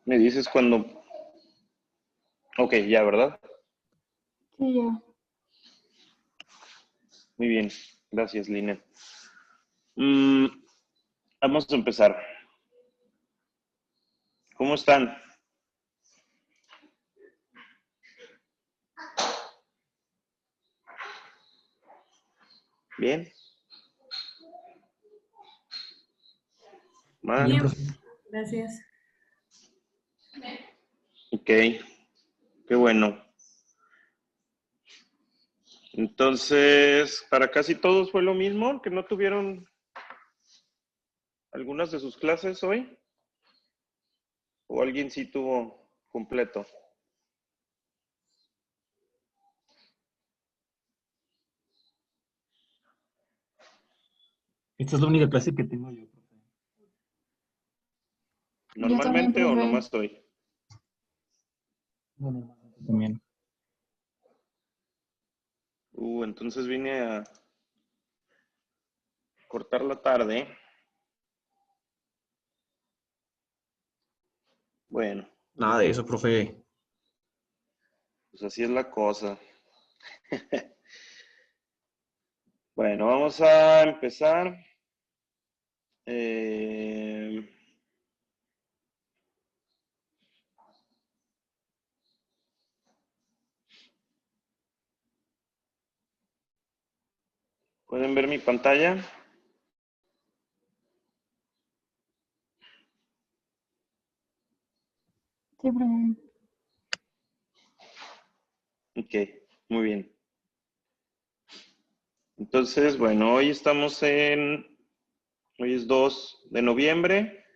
Me dices cuando... Ok, ya, ¿verdad? Sí, ya. Muy bien. Gracias, Lina. Mm, vamos a empezar. ¿Cómo están? ¿Bien? ¿Mal? Bien, gracias. Ok, qué bueno. Entonces, para casi todos fue lo mismo, que no tuvieron algunas de sus clases hoy. ¿O alguien sí tuvo completo? Esta es la única clase que tengo yo, profe. Yo también, ¿Normalmente o profe. nomás hoy? No, normalmente también. Entonces vine a cortar la tarde. Bueno, Nada de eso, profe. pues así es la cosa. Bueno, vamos a empezar. Eh, ¿Pueden ver mi pantalla? Sí, profe. Ok, muy bien. Entonces, bueno, hoy es 2 de noviembre.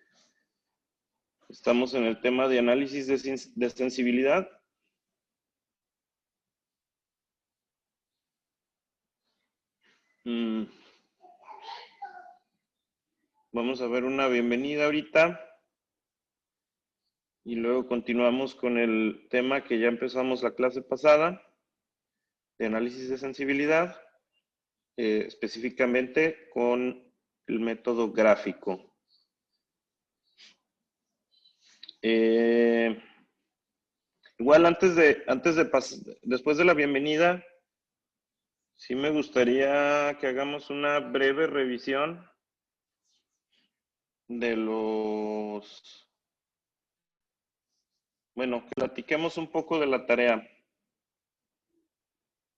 Estamos en el tema de análisis de sensibilidad. Vamos a ver una bienvenida ahorita. Y luego continuamos con el tema que ya empezamos la clase pasada, de análisis de sensibilidad, específicamente con el método gráfico. Igual después de la bienvenida, sí me gustaría que hagamos una breve revisión de bueno, que platiquemos un poco de la tarea.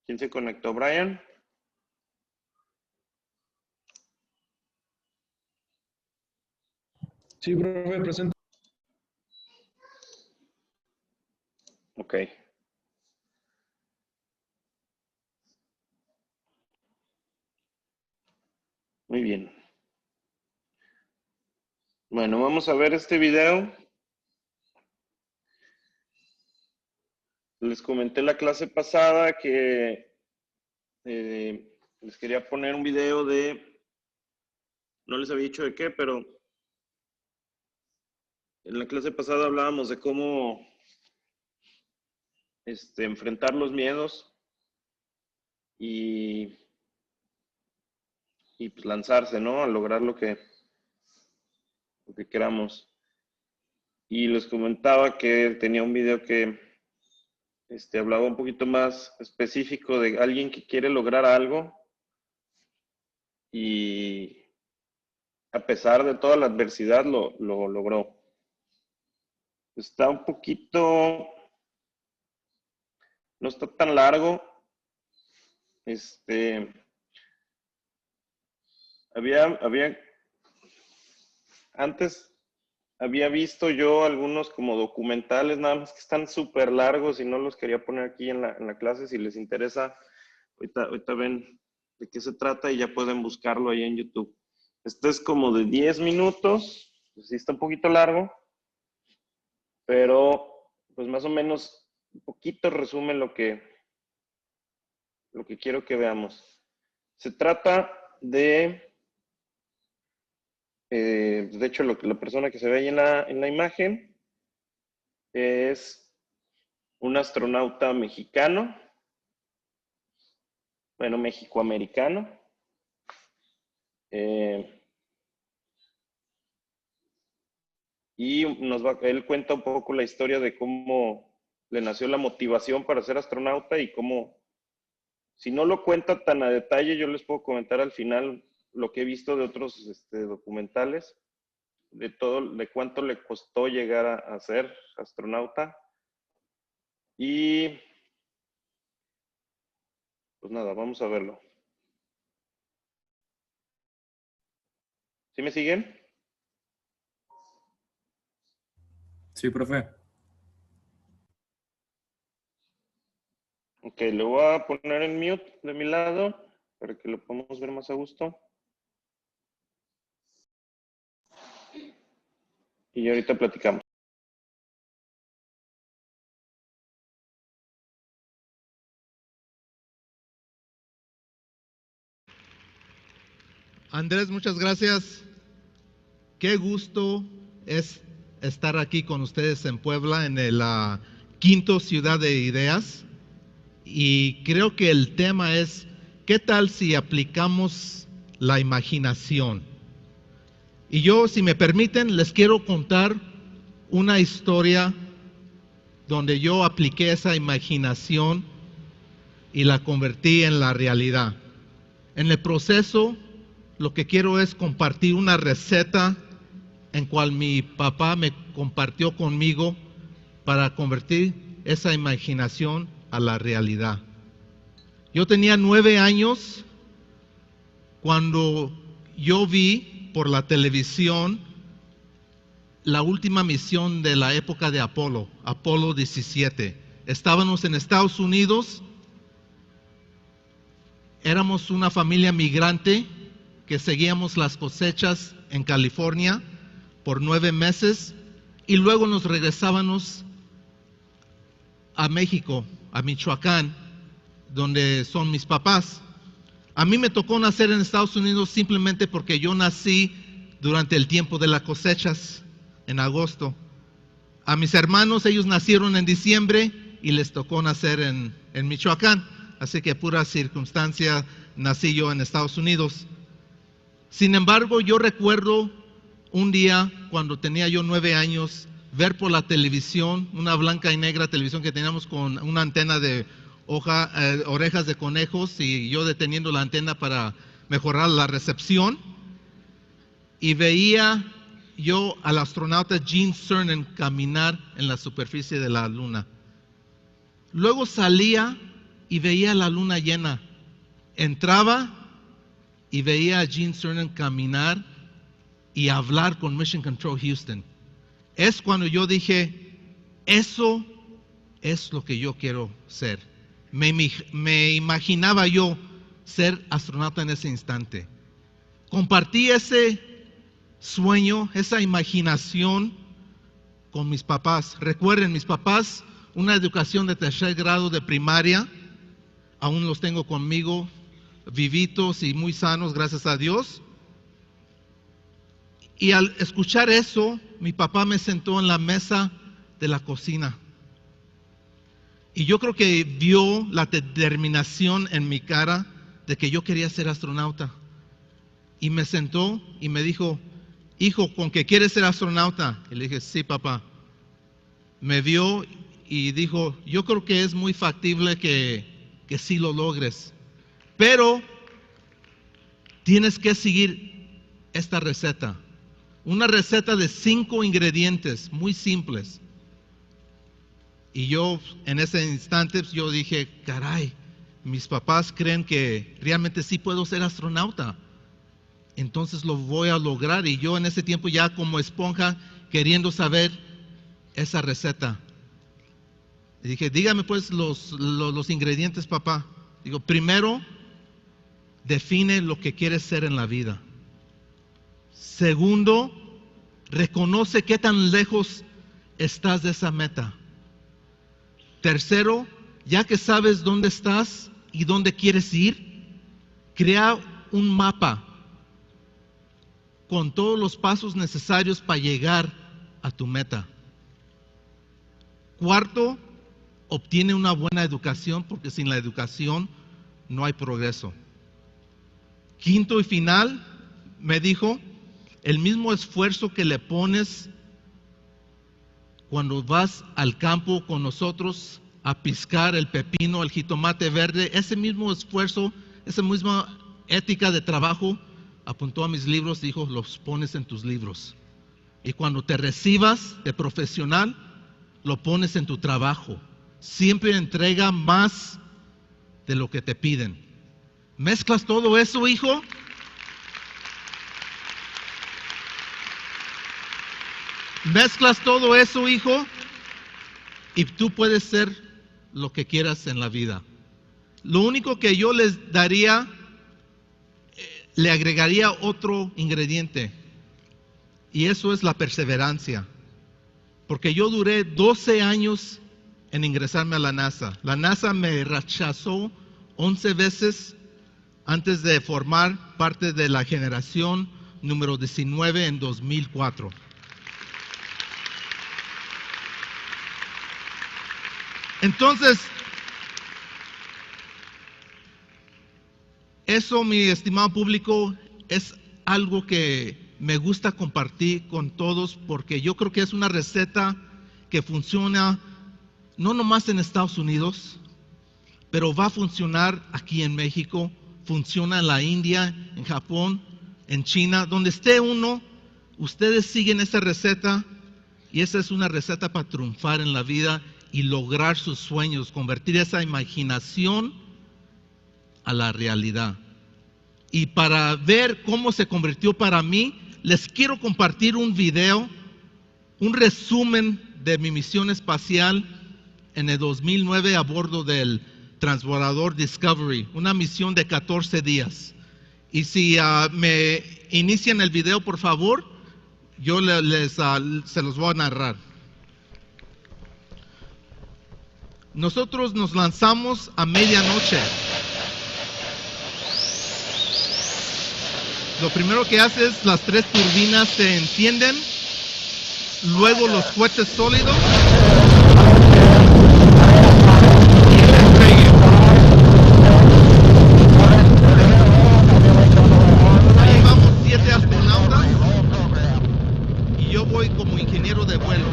¿Quién se conectó? ¿Brian? Sí, profe, presente. Ok. Muy bien. Bueno, vamos a ver este video. Les comenté la clase pasada que les quería poner un video no les había dicho de qué, pero en la clase pasada hablábamos de cómo enfrentar los miedos y pues lanzarse, ¿no? A lograr lo que queramos. Y les comentaba que tenía un video que hablaba un poquito más específico de alguien que quiere lograr algo y a pesar de toda la adversidad lo logró. Está un poquito, no está tan largo. Antes había visto yo algunos como documentales, nada más que están súper largos y no los quería poner aquí en la clase. Si les interesa, ahorita ven de qué se trata y ya pueden buscarlo ahí en YouTube. Este es como de 10 minutos, pues sí está un poquito largo, pero pues más o menos un poquito resume lo que quiero que veamos. Se trata de hecho, la persona que se ve ahí en la imagen es un astronauta mexicano, bueno, mexicoamericano. y él cuenta un poco la historia de cómo le nació la motivación para ser astronauta y cómo, si no lo cuenta tan a detalle, yo les puedo comentar al final lo que he visto de otros documentales, de cuánto le costó llegar a ser astronauta. Y pues nada, vamos a verlo. ¿Sí me siguen? Sí, profe. Ok, lo voy a poner en mute de mi lado para que lo podamos ver más a gusto. Y ahorita platicamos. Andrés, muchas gracias. Qué gusto es estar aquí con ustedes en Puebla, en la quinto Ciudad de Ideas. Y creo que el tema es, ¿qué tal si aplicamos la imaginación? Y yo, si me permiten, les quiero contar una historia donde yo apliqué esa imaginación y la convertí en la realidad. En el proceso, lo que quiero es compartir una receta en cual mi papá me compartió conmigo para convertir esa imaginación a la realidad. Yo tenía 9 años cuando yo vi por la televisión la última misión de la época de Apolo 17. Estábamos en Estados Unidos, éramos una familia migrante que seguíamos las cosechas en California por 9 meses y luego nos regresábamos a México, a Michoacán, donde son mis papás. A mí me tocó nacer en Estados Unidos simplemente porque yo nací durante el tiempo de las cosechas, en agosto. A mis hermanos, ellos nacieron en diciembre y les tocó nacer en Michoacán. Así que pura circunstancia nací yo en Estados Unidos. Sin embargo, yo recuerdo un día cuando tenía yo 9 años, ver por la televisión, una blanca y negra televisión que teníamos con una antena de orejas de conejos y yo deteniendo la antena para mejorar la recepción. Y veía yo al astronauta Gene Cernan caminar en la superficie de la luna. Luego salía y veía la luna llena. Entraba y veía a Gene Cernan caminar y hablar con Mission Control Houston. Es cuando yo dije, eso es lo que yo quiero ser. Me imaginaba yo ser astronauta en ese instante. Compartí ese sueño, esa imaginación con mis papás. Recuerden, mis papás, una educación de 3er grado de primaria, aún los tengo conmigo, vivitos y muy sanos, gracias a Dios. Y al escuchar eso, mi papá me sentó en la mesa de la cocina. Y yo creo que vio la determinación en mi cara de que yo quería ser astronauta. Y me sentó y me dijo, hijo, ¿con qué quieres ser astronauta? Y le dije, sí, papá. Me vio y dijo, yo creo que es muy factible que sí lo logres. Pero tienes que seguir esta receta. Una receta de 5 ingredientes muy simples. Y yo en ese instante yo dije, caray, mis papás creen que realmente sí puedo ser astronauta. Entonces lo voy a lograr. Y yo en ese tiempo ya como esponja queriendo saber esa receta. Y dije, dígame pues los ingredientes, papá. Digo, primero, define lo que quieres ser en la vida. Segundo, reconoce qué tan lejos estás de esa meta. Tercero, ya que sabes dónde estás y dónde quieres ir, crea un mapa con todos los pasos necesarios para llegar a tu meta. Cuarto, obtiene una buena educación, porque sin la educación no hay progreso. Quinto y final, me dijo, el mismo esfuerzo que le pones cuando vas al campo con nosotros a piscar el pepino, el jitomate verde, ese mismo esfuerzo, esa misma ética de trabajo, apuntó a mis libros, dijo, los pones en tus libros. Y cuando te recibas de profesional, lo pones en tu trabajo. Siempre entrega más de lo que te piden. ¿Mezclas todo eso, hijo? Mezclas todo eso, hijo, y tú puedes ser lo que quieras en la vida. Lo único que yo les daría, le agregaría otro ingrediente, y eso es la perseverancia. Porque yo duré 12 años en ingresarme a la NASA. La NASA me rechazó 11 veces antes de formar parte de la generación número 19 en 2004. Entonces, eso, mi estimado público, es algo que me gusta compartir con todos porque yo creo que es una receta que funciona no nomás en Estados Unidos, pero va a funcionar aquí en México, funciona en la India, en Japón, en China, donde esté uno, ustedes siguen esa receta y esa es una receta para triunfar en la vida y lograr sus sueños, convertir esa imaginación a la realidad. Y para ver cómo se convirtió para mí, les quiero compartir un video, un resumen de mi misión espacial en el 2009 a bordo del transbordador Discovery, una misión de 14 días. Y si me inician el video, por favor, yo se los voy a narrar. Nosotros nos lanzamos a medianoche. Lo primero que hace es las 3 turbinas se encienden, luego los cohetes sólidos y el despegue. Ahí vamos 7 astronautas y yo voy como ingeniero de vuelo.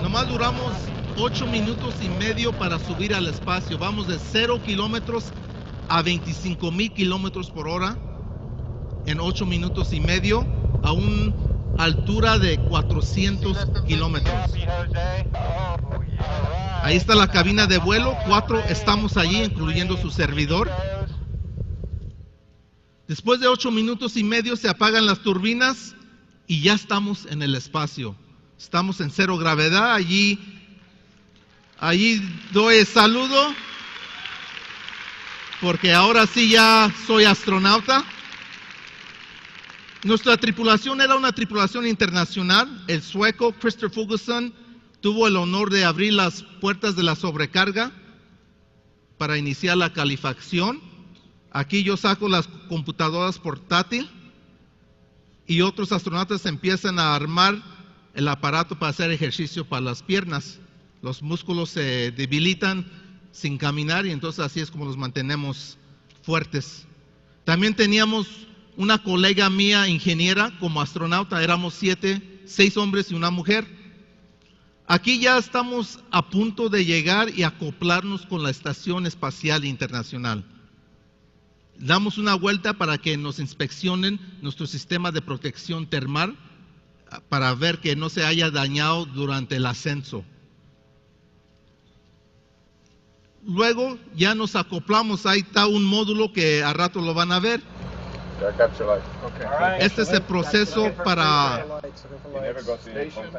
Nomás duramos 8 minutos y medio para subir al espacio. Vamos de 0 kilómetros a 25,000 kilómetros por hora en 8 minutos y medio a una altura de 400 kilómetros. Ahí está la cabina de vuelo, 4 estamos allí, incluyendo su servidor. Después de 8 minutos y medio se apagan las turbinas y ya estamos en el espacio. Estamos en 0 gravedad, allí doy el saludo. Porque ahora sí ya soy astronauta. Nuestra tripulación era una tripulación internacional. El sueco Christer Fuglesson tuvo el honor de abrir las puertas de la sobrecarga para iniciar la calefacción. Aquí yo saco las computadoras portátiles y otros astronautas empiezan a armar el aparato para hacer ejercicio para las piernas. Los músculos se debilitan sin caminar y entonces así es como los mantenemos fuertes. También teníamos una colega mía, ingeniera, como astronauta, éramos 6 hombres y una mujer. Aquí ya estamos a punto de llegar y acoplarnos con la Estación Espacial Internacional. Damos una vuelta para que nos inspeccionen nuestro sistema de protección termal para ver que no se haya dañado durante el ascenso. Luego ya nos acoplamos, ahí está un módulo que a rato lo van a ver. Este es el proceso para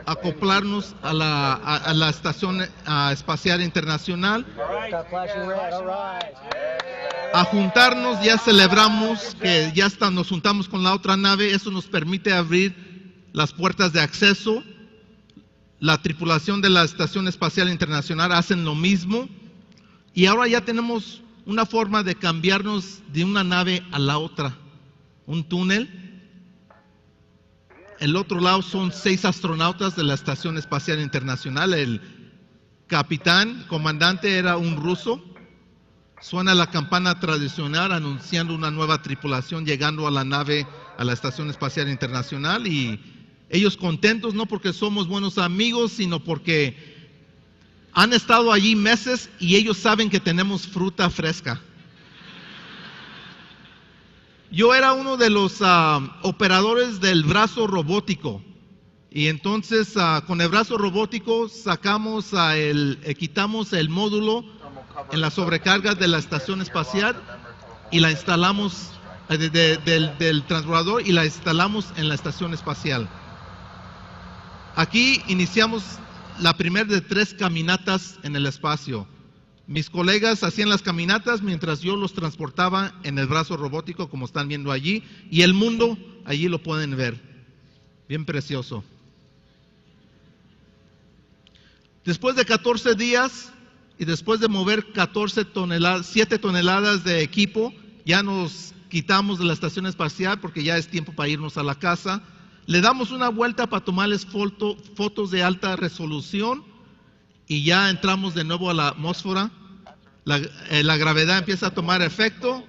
acoplarnos a la Estación Espacial Internacional. A juntarnos, ya celebramos que ya nos juntamos con la otra nave, eso nos permite abrir las puertas de acceso. La tripulación de la Estación Espacial Internacional hacen lo mismo. Y ahora ya tenemos una forma de cambiarnos de una nave a la otra, un túnel. El otro lado son 6 astronautas de la Estación Espacial Internacional. El capitán, comandante, era un ruso. Suena la campana tradicional anunciando una nueva tripulación llegando a la nave, a la Estación Espacial Internacional, y Ellos contentos no porque somos buenos amigos, sino porque han estado allí meses y ellos saben que tenemos fruta fresca. Yo era uno de los operadores del brazo robótico. Y entonces con el brazo robótico quitamos el módulo en la sobrecarga de la estación espacial y la instalamos del transbordador y la instalamos en la estación espacial. Aquí iniciamos la primera de 3 caminatas en el espacio. Mis colegas hacían las caminatas mientras yo los transportaba en el brazo robótico, como están viendo allí, y el mundo allí lo pueden ver. Bien precioso. Después de 14 días y después de mover 7 toneladas de equipo, ya nos quitamos de la estación espacial porque ya es tiempo para irnos a la casa. Le damos una vuelta para tomarles fotos de alta resolución y ya entramos de nuevo a la atmósfera. La gravedad empieza a tomar efecto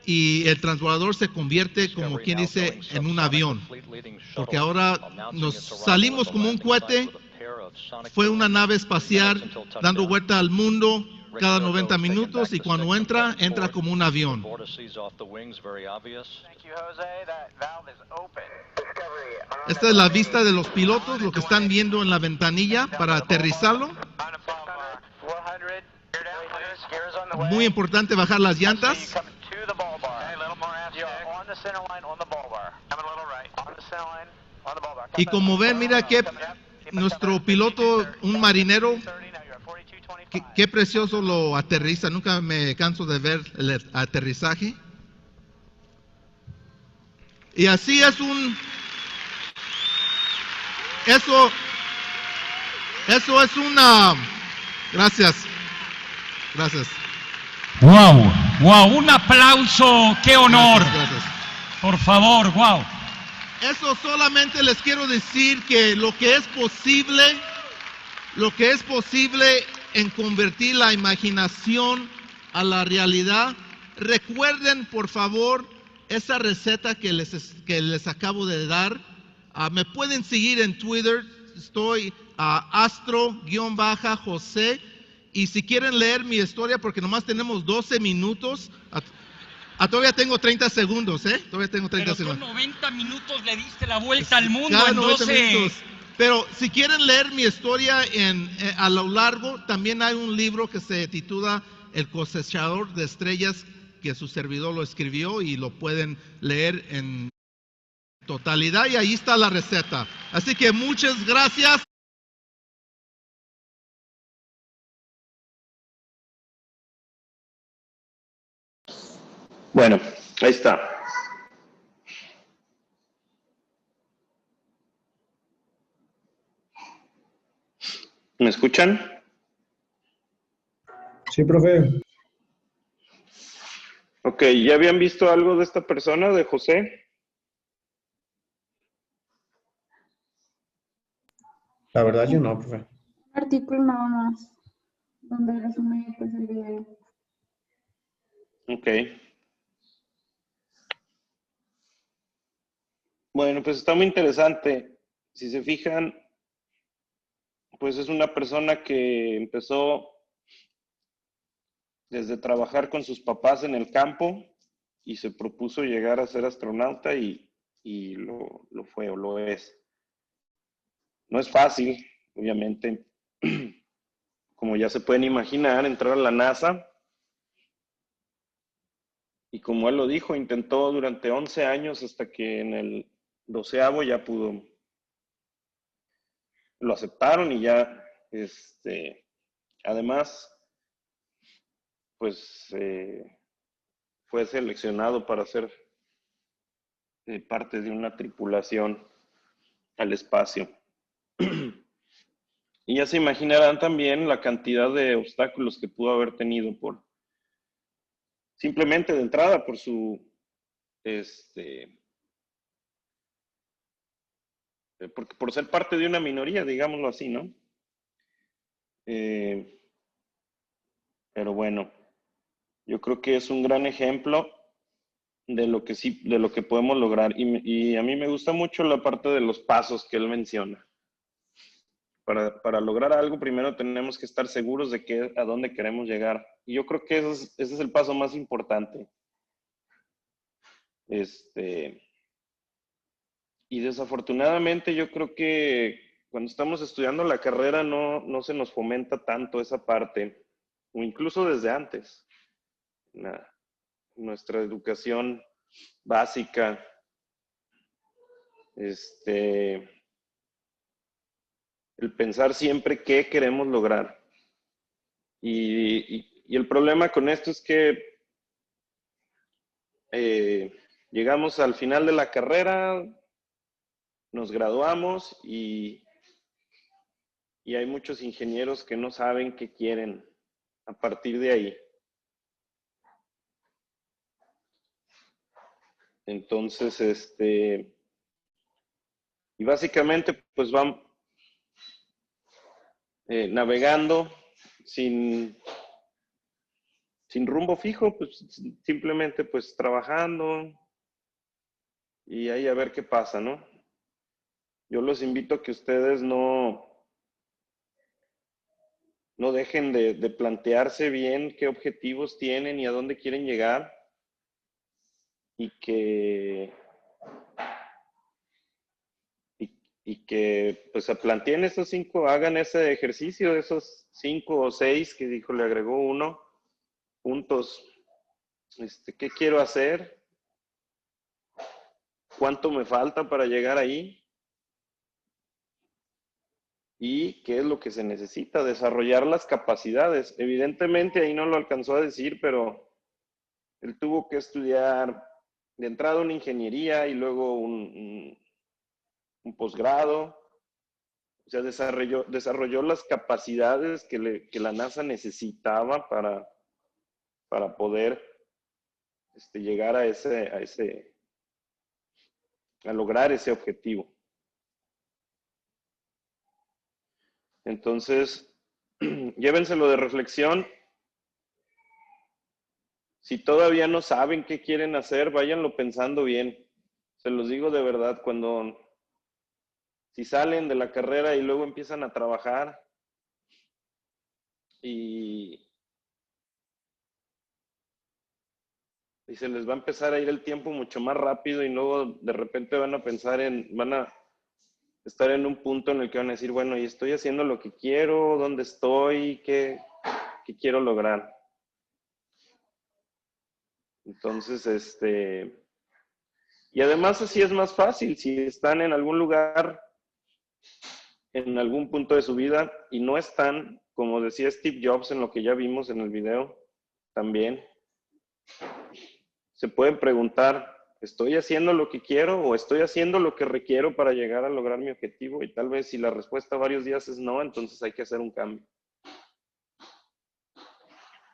y el transbordador se convierte, como quien dice, en un avión. Porque ahora nos salimos como un cohete, fue una nave espacial dando vuelta al mundo cada 90 minutos y cuando entra como un avión. Esta es la vista de los pilotos, lo que están viendo en la ventanilla para aterrizarlo. Muy importante bajar las llantas. Y como ven, mira que nuestro piloto, un marinero, qué precioso lo aterriza. Nunca me canso de ver el aterrizaje. Y así es eso es una... Gracias. Wow, un aplauso, qué honor. Gracias. Por favor, wow. Eso solamente les quiero decir que lo que es posible en convertir la imaginación a la realidad. Recuerden, por favor, esa receta que les acabo de dar. Me pueden seguir en Twitter, estoy astro_José. Y si quieren leer mi historia, porque nomás tenemos 12 minutos, todavía tengo 30 segundos, Todavía tengo 30 segundos. Son 90 minutos, le diste la vuelta al mundo Cada en 90 12. minutos. Pero si quieren leer mi historia a lo largo, también hay un libro que se titula El cosechador de estrellas, que su servidor lo escribió y lo pueden leer en totalidad y ahí está la receta. Así que muchas gracias. Bueno, ahí está. ¿Me escuchan? Sí, profe. Ok, ¿ya habían visto algo de esta persona, de José? La verdad yo no, profe. Un artículo nada más, donde resume pues el video. Ok. Bueno, pues está muy interesante. Si se fijan, pues es una persona que empezó desde trabajar con sus papás en el campo y se propuso llegar a ser astronauta y lo fue o lo es. No es fácil, obviamente, como ya se pueden imaginar, entrar a la NASA. Y como él lo dijo, intentó durante 11 años hasta que en el 12º ya pudo. Lo aceptaron y ya, además, pues fue seleccionado para ser parte de una tripulación al espacio. Y ya se imaginarán también la cantidad de obstáculos que pudo haber tenido simplemente de entrada por su, por ser parte de una minoría, digámoslo así, ¿no? Pero bueno, yo creo que es un gran ejemplo de lo que sí, de lo que podemos lograr. Y a mí me gusta mucho la parte de los pasos que él menciona. Para lograr algo, primero tenemos que estar seguros de a dónde queremos llegar. Y yo creo que ese es el paso más importante. Y desafortunadamente yo creo que cuando estamos estudiando la carrera no se nos fomenta tanto esa parte, o incluso desde antes. Nuestra educación básica, el pensar siempre qué queremos lograr. Y el problema con esto es que llegamos al final de la carrera, nos graduamos y hay muchos ingenieros que no saben qué quieren a partir de ahí. Entonces, y básicamente pues van navegando sin rumbo fijo, pues simplemente pues trabajando y ahí a ver qué pasa, ¿no? Yo los invito a que ustedes no dejen de plantearse bien qué objetivos tienen y a dónde quieren llegar y que pues se planteen esos 5, hagan ese ejercicio, esos 5 o 6 que dijo, le agregó 1, puntos. ¿Qué quiero hacer? ¿Cuánto me falta para llegar ahí? ¿Y qué es lo que se necesita? Desarrollar las capacidades. Evidentemente ahí no lo alcanzó a decir, pero él tuvo que estudiar de entrada una ingeniería y luego un posgrado. O sea, desarrolló las capacidades que la NASA necesitaba para poder llegar a lograr ese objetivo. Entonces, llévenselo de reflexión. Si todavía no saben qué quieren hacer, váyanlo pensando bien. Se los digo de verdad, si salen de la carrera y luego empiezan a trabajar y se les va a empezar a ir el tiempo mucho más rápido y luego de repente van a estar en un punto en el que van a decir, bueno, ¿y estoy haciendo lo que quiero? ¿Dónde estoy? ¿Qué quiero lograr? Entonces, y además así es más fácil, si están en algún lugar, en algún punto de su vida, y no están, como decía Steve Jobs en lo que ya vimos en el video, también, se pueden preguntar, ¿estoy haciendo lo que quiero o estoy haciendo lo que requiero para llegar a lograr mi objetivo? Y tal vez si la respuesta varios días es no, entonces hay que hacer un cambio.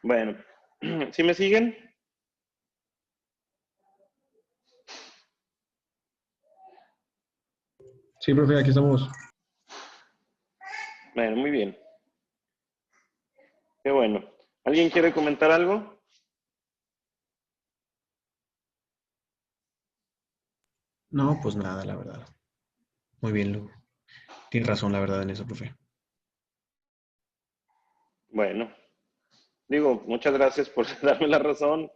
Bueno, ¿sí me siguen? Sí, profe, aquí estamos. Bueno, muy bien. Qué bueno. ¿Alguien quiere comentar algo? No, pues nada, la verdad. Muy bien, Lu. Tienes razón, la verdad, en eso, profe. Bueno, digo, muchas gracias por darme la razón.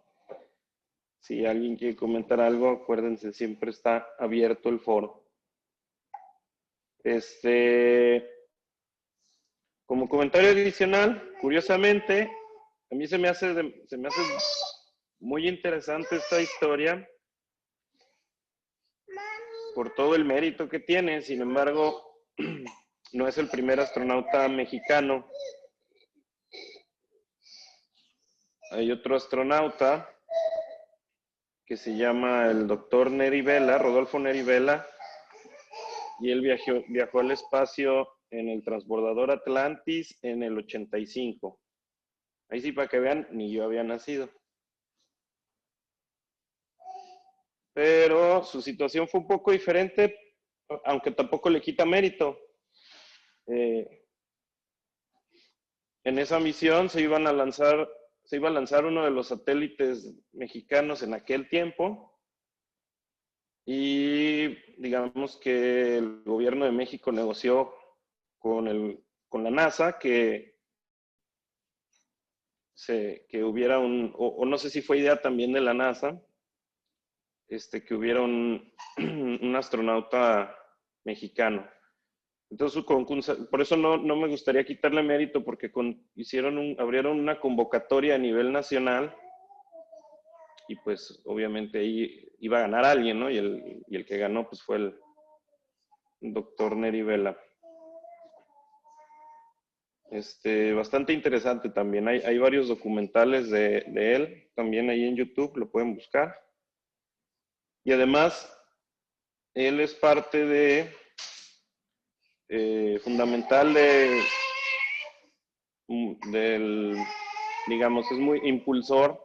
Si alguien quiere comentar algo, acuérdense, siempre está abierto el foro. Como comentario adicional, curiosamente, a mí se me hace muy interesante esta historia por todo el mérito que tiene. Sin embargo, no es el primer astronauta mexicano. Hay otro astronauta que se llama el doctor Neri Vela, Rodolfo Neri Vela, y él viajó al espacio en el transbordador Atlantis en el 85. Ahí sí, para que vean, ni yo había nacido. Pero su situación fue un poco diferente, aunque tampoco le quita mérito. En esa misión se iban a lanzar se iba a lanzar uno de los satélites mexicanos en aquel tiempo y digamos que el gobierno de México negoció con la NASA que hubiera o no sé si fue idea también de la NASA, que hubiera un astronauta mexicano. Entonces, por eso no me gustaría quitarle mérito, porque abrieron una convocatoria a nivel nacional y pues obviamente ahí iba a ganar alguien, ¿no? Y el que ganó pues fue el doctor Neri Vela. Bastante interesante también. Hay varios documentales de él también ahí en YouTube, lo pueden buscar. Y además, él es parte fundamental digamos, es muy impulsor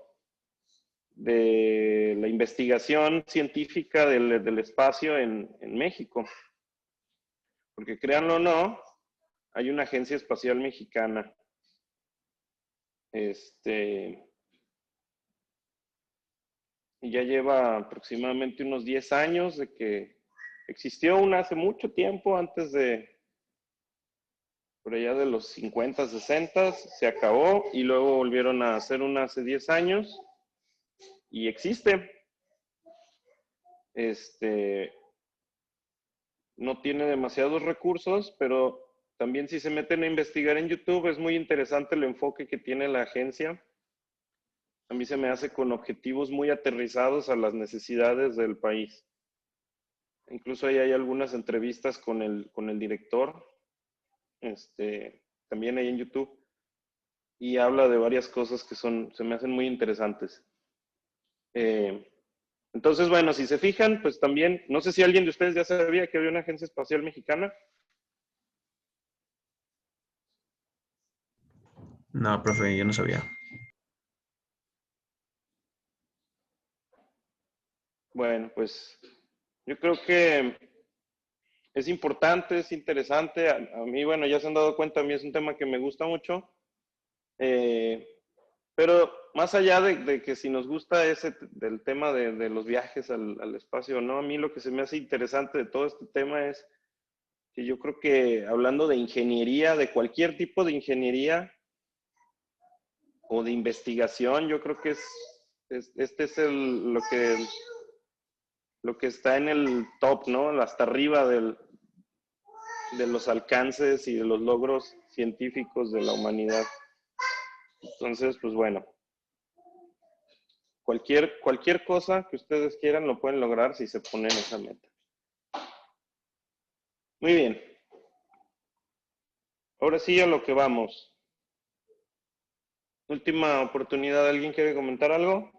de la investigación científica del espacio en México. Porque créanlo o no, hay una agencia espacial mexicana. Y ya lleva aproximadamente unos 10 años de que existió una hace mucho tiempo, antes por allá de los 50, 60, se acabó y luego volvieron a hacer una hace 10 años y existe. No tiene demasiados recursos, pero también si se meten a investigar en YouTube es muy interesante el enfoque que tiene la agencia. A mí se me hace con objetivos muy aterrizados a las necesidades del país. Incluso ahí hay algunas entrevistas con el director, también ahí en YouTube, y habla de varias cosas que se me hacen muy interesantes. Entonces, bueno, si se fijan, pues también, no sé si alguien de ustedes ya sabía que había una agencia espacial mexicana. No, profe, yo no sabía. Bueno, pues yo creo que es importante, es interesante. A mí, bueno, ya se han dado cuenta, a mí es un tema que me gusta mucho. Pero más allá de que si nos gusta del tema de los viajes al espacio o no, a mí lo que se me hace interesante de todo este tema es que yo creo que hablando de ingeniería, de cualquier tipo de ingeniería o de investigación, yo creo que este es lo que está en el top, ¿no? Hasta arriba de los alcances y de los logros científicos de la humanidad. Entonces, pues bueno, cualquier cosa que ustedes quieran lo pueden lograr si se ponen esa meta. Muy bien. Ahora sí a lo que vamos. Última oportunidad, ¿alguien quiere comentar algo?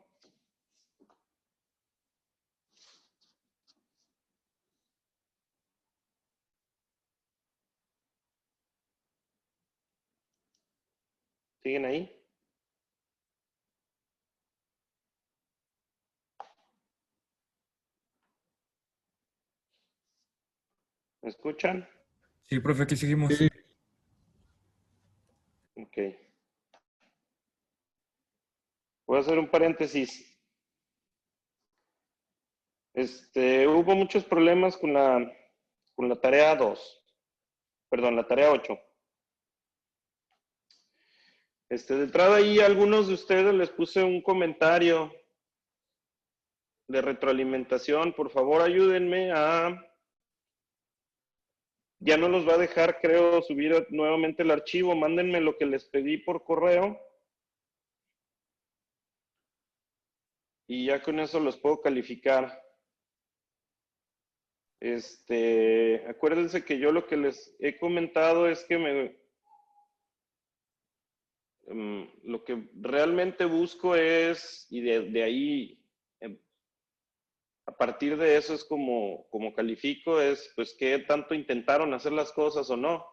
¿Siguen ahí? ¿Me escuchan? Sí, profe, aquí seguimos. Sí. Ok. Voy a hacer un paréntesis. Hubo muchos problemas con la tarea 2. Perdón, la tarea 8. De entrada ahí a algunos de ustedes les puse un comentario de retroalimentación. Por favor, ayúdenme ya no los va a dejar, creo, subir nuevamente el archivo. Mándenme lo que les pedí por correo. Y ya con eso los puedo calificar. Acuérdense que yo lo que les he comentado es que lo que realmente busco es, y de ahí, a partir de eso es como califico, es pues qué tanto intentaron hacer las cosas o no.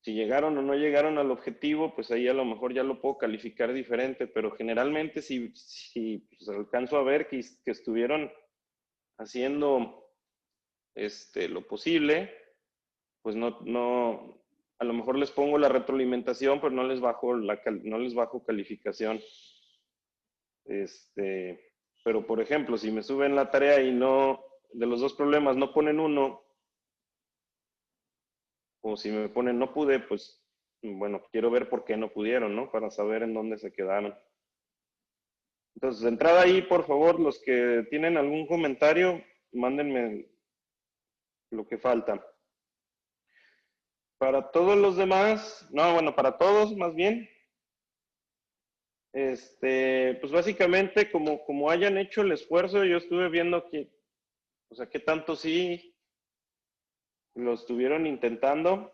Si llegaron o no llegaron al objetivo, pues ahí a lo mejor ya lo puedo calificar diferente, pero generalmente si pues alcanzo a ver que estuvieron haciendo lo posible, pues no a lo mejor les pongo la retroalimentación, pero no les bajo calificación. Pero por ejemplo, si me suben la tarea y no, de los dos problemas no ponen 1, o si me ponen no pude, pues bueno, quiero ver por qué no pudieron, ¿no? Para saber en dónde se quedaron. Entonces, de entrada ahí, por favor, los que tienen algún comentario, mándenme lo que falta. Para todos los demás, no, bueno, para todos más bien, pues básicamente como hayan hecho el esfuerzo, yo estuve viendo que, o sea, qué tanto sí lo estuvieron intentando.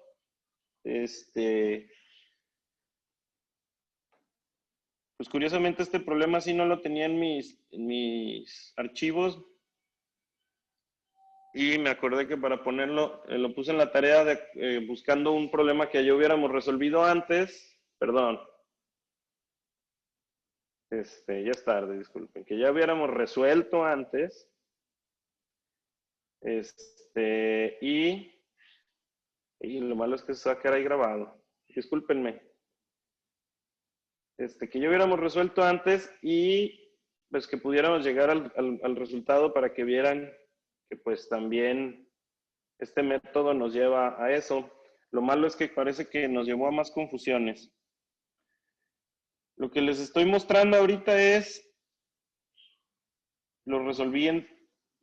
Pues curiosamente este problema sí no lo tenía en mis archivos. Y me acordé que para ponerlo, lo puse en la tarea de buscando un problema que ya hubiéramos resolvido antes. Perdón. Ya es tarde, disculpen. Que ya hubiéramos resuelto antes. Y lo malo es que se va a quedar ahí grabado. Discúlpenme. Que ya hubiéramos resuelto antes y pues que pudiéramos llegar al resultado para que vieran que pues también este método nos lleva a eso. Lo malo es que parece que nos llevó a más confusiones. Lo que les estoy mostrando ahorita es, lo resolví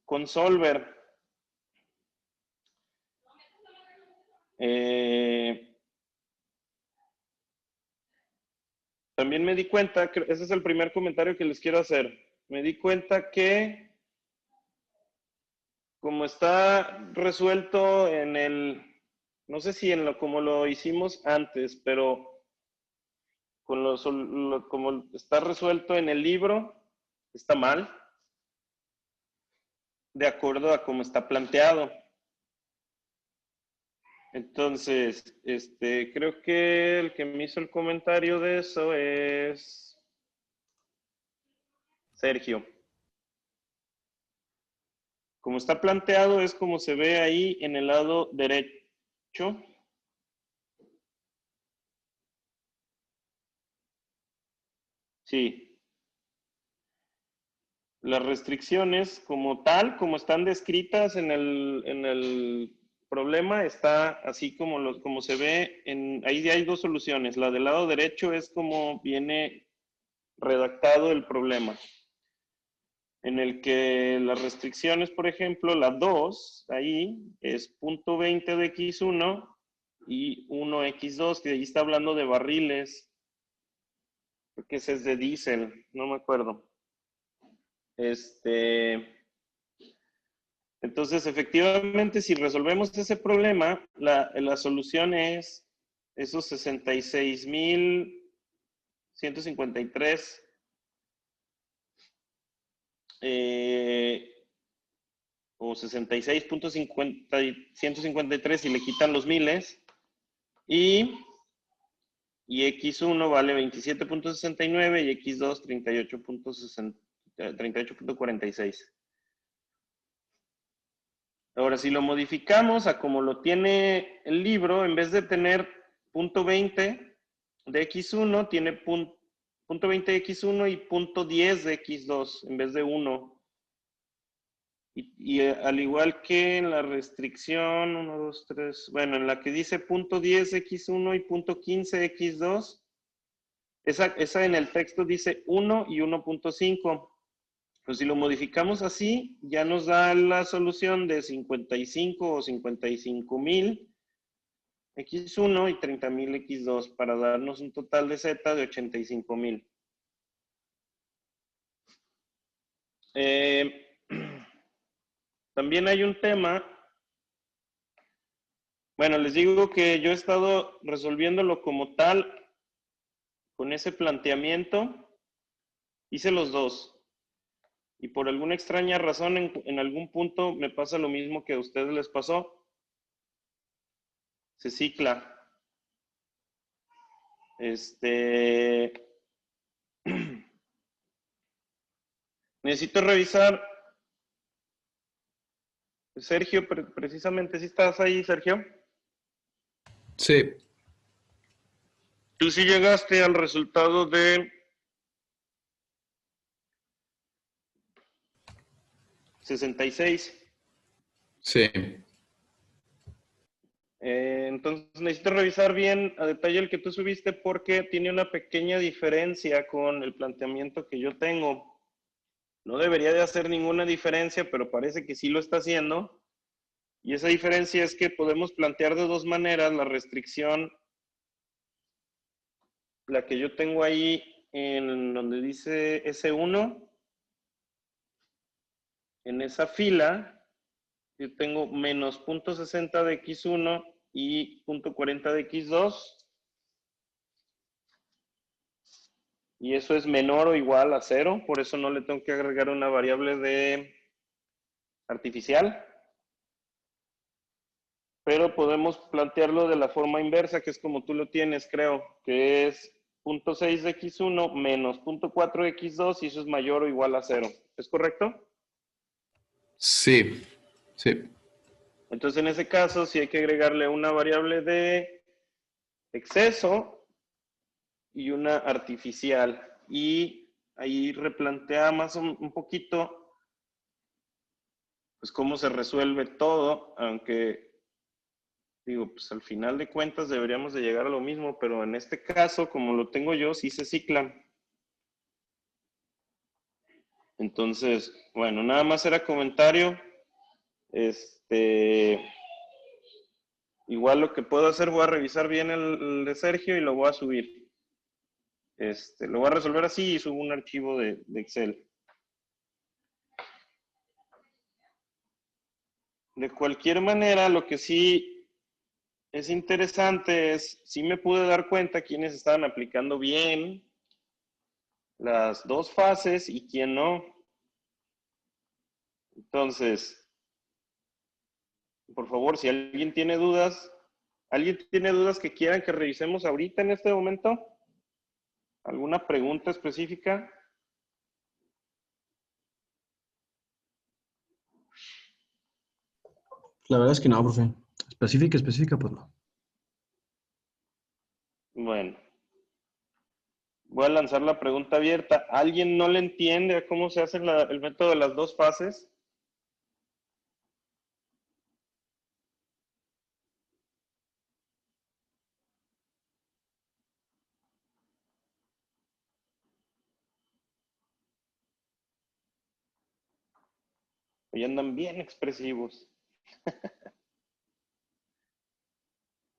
con Solver. También me di cuenta, ese es el primer comentario que les quiero hacer. Me di cuenta que como está resuelto en no sé si como lo hicimos antes, pero como está resuelto en el libro, está mal, de acuerdo a cómo está planteado. Entonces, creo que el que me hizo el comentario de eso es Sergio. Como está planteado es como se ve ahí en el lado derecho. Sí. Las restricciones como tal, como están descritas en el problema, está así como se ve. Ahí hay dos soluciones. La del lado derecho es como viene redactado el problema, en el que las restricciones, por ejemplo, la 2, ahí es 0.20 de X1 y 1X2, que ahí está hablando de barriles, creo que ese es de diésel, no me acuerdo. Entonces, efectivamente, si resolvemos ese problema, la solución es esos 66,153 o 66,153 si le quitan los miles, y X1 vale 27.69 y X2 38.46. Ahora, si lo modificamos a como lo tiene el libro, en vez de tener 0.20 de X1, tiene 0.20 de X1 y 0.10 de X2 en vez de 1. Y al igual que en la restricción, 1, 2, 3, bueno, en la que dice 0.10 X1 y 0.15 X2, esa en el texto dice 1 y 1.5. Pues si lo modificamos así, ya nos da la solución de 55 o 55,000 X1 y 30,000 X2 para darnos un total de Z de 85,000. También hay un tema, bueno, les digo que yo he estado resolviéndolo como tal, con ese planteamiento, hice los dos. Y por alguna extraña razón, en algún punto me pasa lo mismo que a ustedes les pasó. Se cicla. Necesito revisar. Sergio, precisamente, ¿sí estás ahí, Sergio? Sí. Tú sí llegaste al resultado de 66. Sí. Entonces necesito revisar bien a detalle el que tú subiste porque tiene una pequeña diferencia con el planteamiento que yo tengo. No debería de hacer ninguna diferencia, pero parece que sí lo está haciendo. Y esa diferencia es que podemos plantear de dos maneras la restricción, la que yo tengo ahí en donde dice S1, en esa fila, yo tengo menos 0.60 de X1 y 0.40 de X2. Y eso es menor o igual a 0, por eso no le tengo que agregar una variable de artificial. Pero podemos plantearlo de la forma inversa, que es como tú lo tienes, creo, que es 0.6 de X1 menos 0.4 de X2 y eso es mayor o igual a 0. ¿Es correcto? Sí. Sí. Entonces, en ese caso, sí hay que agregarle una variable de exceso y una artificial. Y ahí replantea más un poquito, pues, cómo se resuelve todo, aunque, digo, pues, al final de cuentas deberíamos de llegar a lo mismo, pero en este caso, como lo tengo yo, sí se ciclan. Entonces, bueno, nada más era comentario. Igual lo que puedo hacer, voy a revisar bien el de Sergio y lo voy a subir. Lo voy a resolver así y subo un archivo de Excel. De cualquier manera, lo que sí es interesante es, sí me pude dar cuenta quiénes estaban aplicando bien las dos fases y quién no. Entonces, por favor, si alguien tiene dudas que quieran que revisemos ahorita en este momento, ¿alguna pregunta específica? La verdad es que no, profe. Específica, pues no. Bueno, voy a lanzar la pregunta abierta. ¿Alguien no le entiende a cómo se hace el método de las dos fases? Hoy andan bien expresivos.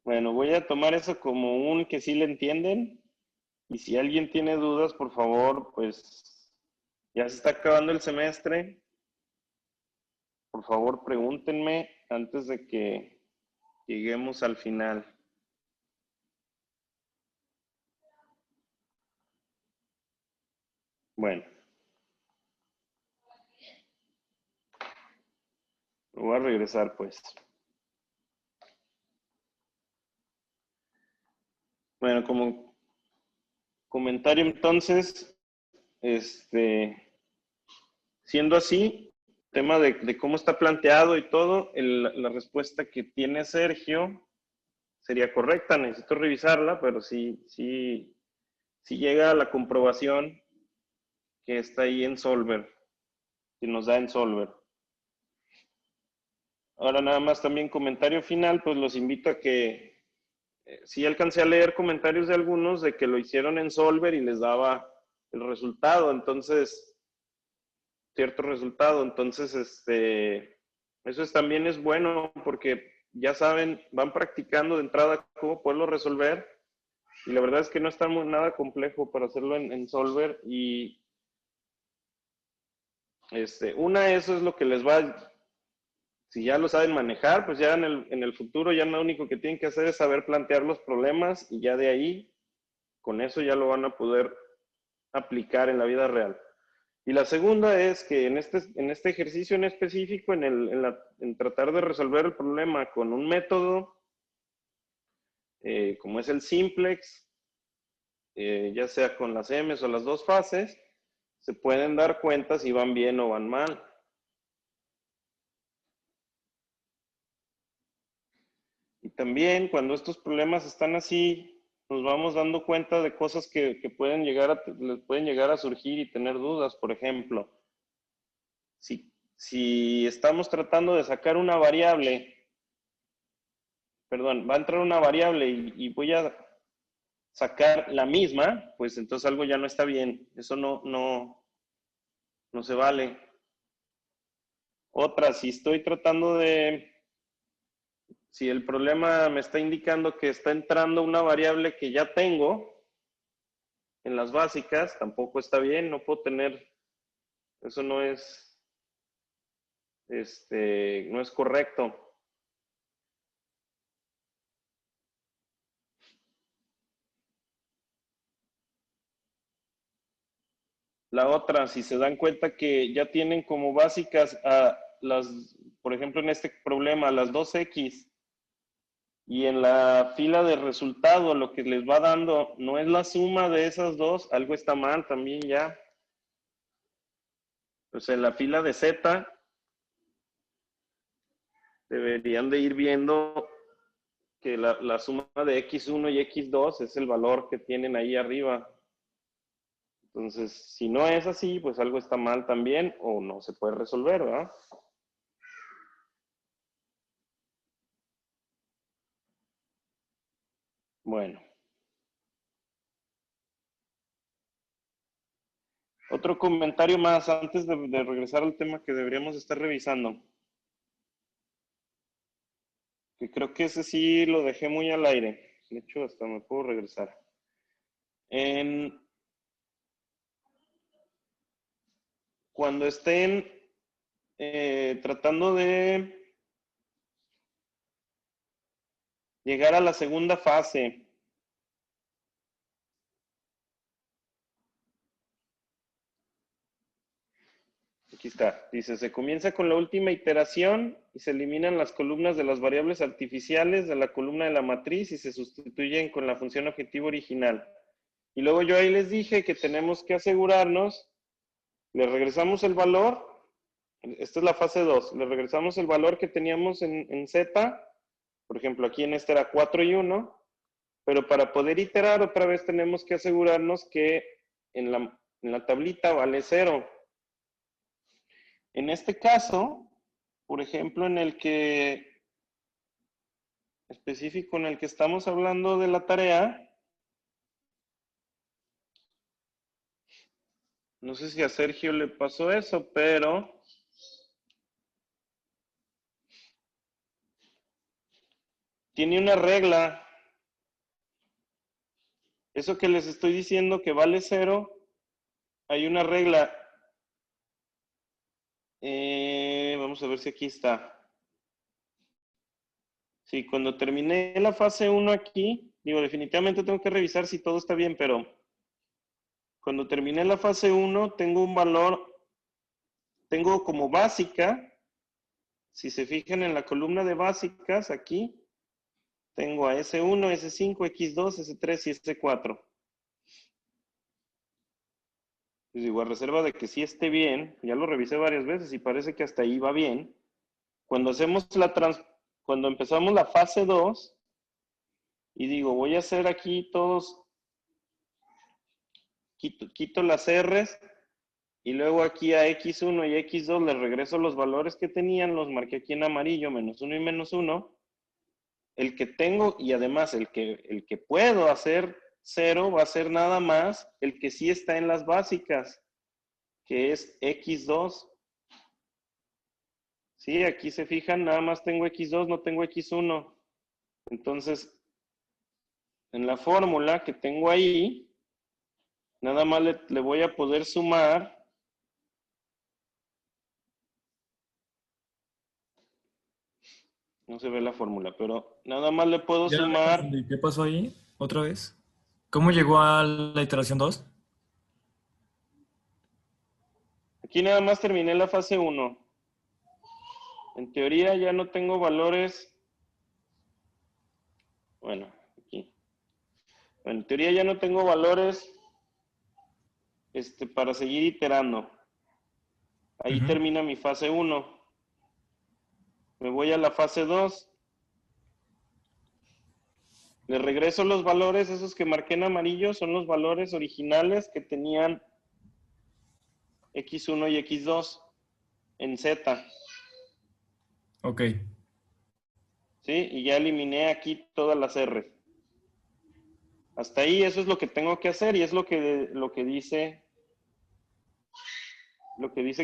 Bueno, voy a tomar eso como un que sí le entienden. Y si alguien tiene dudas, por favor, pues ya se está acabando el semestre. Por favor, pregúntenme antes de que lleguemos al final. Bueno. Voy a regresar, pues. Bueno, como comentario entonces, siendo así, tema de cómo está planteado y todo, la respuesta que tiene Sergio sería correcta. Necesito revisarla, pero sí llega a la comprobación que está ahí en Solver, que nos da en Solver. Ahora nada más también comentario final, pues los invito a que sí alcancé a leer comentarios de algunos de que lo hicieron en Solver y les daba el resultado, entonces, cierto resultado. Entonces, eso también es bueno porque ya saben, van practicando de entrada cómo poderlo resolver. Y la verdad es que no está nada complejo para hacerlo en Solver. Y eso es lo que les va. Si ya lo saben manejar, pues ya en el futuro ya lo único que tienen que hacer es saber plantear los problemas y ya de ahí, con eso ya lo van a poder aplicar en la vida real. Y la segunda es que en este ejercicio en específico, en tratar de resolver el problema con un método, como es el simplex, ya sea con las M's o las dos fases, se pueden dar cuenta si van bien o van mal. Y también cuando estos problemas están así, nos vamos dando cuenta de cosas que pueden les pueden llegar a surgir y tener dudas. Por ejemplo, si estamos tratando de sacar una variable, perdón, va a entrar una variable y voy a sacar la misma, pues entonces algo ya no está bien. Eso no se vale. Otra, si estoy tratando si el problema me está indicando que está entrando una variable que ya tengo en las básicas, tampoco está bien, no puedo tener, eso no es correcto. La otra, si se dan cuenta que ya tienen como básicas a por ejemplo, en este problema, las 2x, y en la fila de resultado lo que les va dando no es la suma de esas dos, algo está mal también ya. Pues en la fila de z deberían de ir viendo que la suma de x1 y x2 es el valor que tienen ahí arriba. Entonces, si no es así, pues algo está mal también o no se puede resolver, ¿verdad? Bueno. Otro comentario más antes de regresar al tema que deberíamos estar revisando. Que creo que ese sí lo dejé muy al aire. De hecho, hasta me puedo regresar. Cuando estén tratando de llegar a la segunda fase, aquí está, dice, se comienza con la última iteración y se eliminan las columnas de las variables artificiales de la columna de la matriz y se sustituyen con la función objetivo original. Y luego yo ahí les dije que tenemos que asegurarnos, le regresamos el valor, esta es la fase 2, le regresamos el valor que teníamos en Z, por ejemplo aquí en este era 4 y 1, pero para poder iterar otra vez tenemos que asegurarnos que en la tablita vale 0. En este caso, por ejemplo, en el que específico en el que estamos hablando de la tarea, no sé si a Sergio le pasó eso, pero tiene una regla. Eso que les estoy diciendo que vale 0, hay una regla. Vamos a ver si aquí está. Sí, cuando terminé la fase 1 aquí, digo, definitivamente tengo que revisar si todo está bien, pero cuando terminé la fase 1, tengo un valor, tengo como básica, si se fijan en la columna de básicas, aquí, tengo a S1, S5, X2, S3 y S4. Pues digo, a reserva de que sí esté bien, ya lo revisé varias veces y parece que hasta ahí va bien. Cuando hacemos cuando empezamos la fase 2, y digo, voy a hacer aquí todos, quito las R's, y luego aquí a X1 y X2 les regreso los valores que tenían, los marqué aquí en amarillo, -1 y -1. El que tengo, y además el que puedo hacer 0 va a ser nada más el que sí está en las básicas, que es X2. Sí, aquí se fijan, nada más tengo X2, no tengo X1. Entonces, en la fórmula que tengo ahí, nada más le voy a poder sumar no se ve la fórmula, pero nada más le puedo Ya me sumar. confundí. ¿Qué pasó ahí? ¿Otra vez? ¿Cómo llegó a la iteración 2? Aquí nada más terminé la fase 1. En teoría ya no tengo valores. Bueno, aquí. Bueno, en teoría ya no tengo valores para seguir iterando. Ahí termina mi fase 1. Me voy a la fase 2. Les regreso los valores, esos que marqué en amarillo, son los valores originales que tenían X1 y X2 en Z. Ok. ¿Sí? Y ya eliminé aquí todas las R. Hasta ahí eso es lo que tengo que hacer y es lo que dice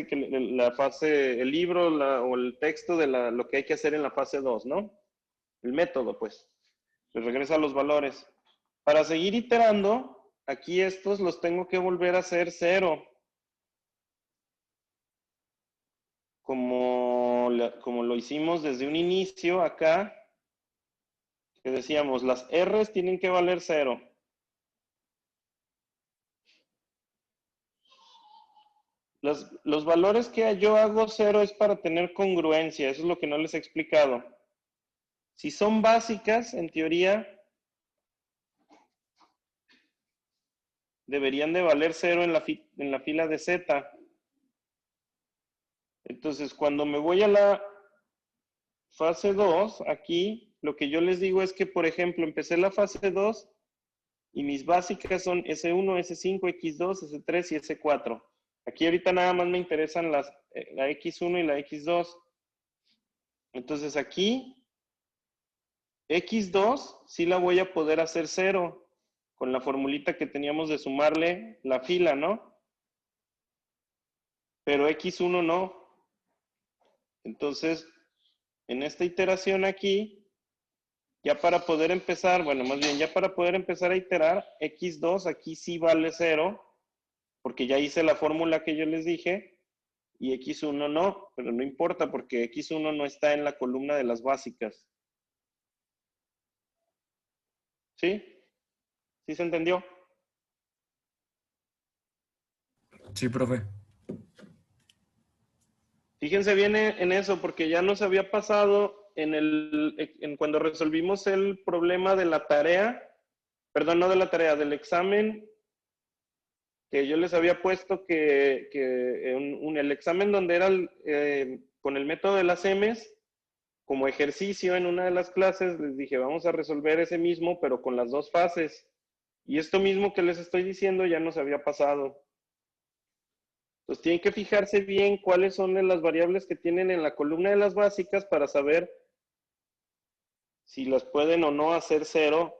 que la fase, el libro o el texto de lo que hay que hacer en la fase 2, ¿no? El método, pues. Les regresa los valores. Para seguir iterando, aquí estos los tengo que volver a hacer 0. Como lo hicimos desde un inicio acá, que decíamos, las R's tienen que valer 0. Los valores que yo hago 0 es para tener congruencia, eso es lo que no les he explicado. Si son básicas, en teoría, deberían de valer 0 en la fila de Z. Entonces, cuando me voy a la fase 2, aquí, lo que yo les digo es que, por ejemplo, empecé la fase 2 y mis básicas son S1, S5, X2, S3 y S4. Aquí ahorita nada más me interesan la X1 y la X2. Entonces aquí, X2 sí la voy a poder hacer 0 con la formulita que teníamos de sumarle la fila, ¿no? Pero X1 no. Entonces, en esta iteración aquí, ya para poder empezar, bueno, más bien ya para poder empezar a iterar, X2 aquí sí vale 0, porque ya hice la fórmula que yo les dije, y X1 no, pero no importa porque X1 no está en la columna de las básicas. ¿Sí? ¿Sí se entendió? Sí, profe. Fíjense bien en eso, porque ya nos había pasado cuando resolvimos el problema de la tarea, perdón, no de la tarea, del examen, que yo les había puesto que el examen donde era con el método de las M's, como ejercicio en una de las clases, les dije, vamos a resolver ese mismo, pero con las dos fases. Y esto mismo que les estoy diciendo ya nos había pasado. Entonces tienen que fijarse bien cuáles son las variables que tienen en la columna de las básicas para saber si las pueden o no hacer 0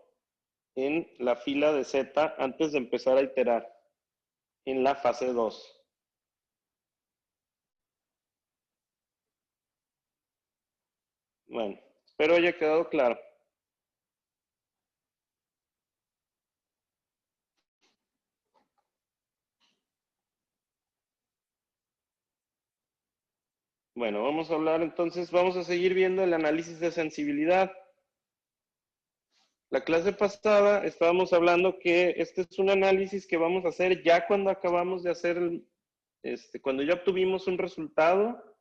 en la fila de Z antes de empezar a iterar en la fase 2. Bueno, espero haya quedado claro. Bueno, vamos a hablar entonces, vamos a seguir viendo el análisis de sensibilidad. La clase pasada estábamos hablando que este es un análisis que vamos a hacer ya cuando acabamos de hacer, cuando ya obtuvimos un resultado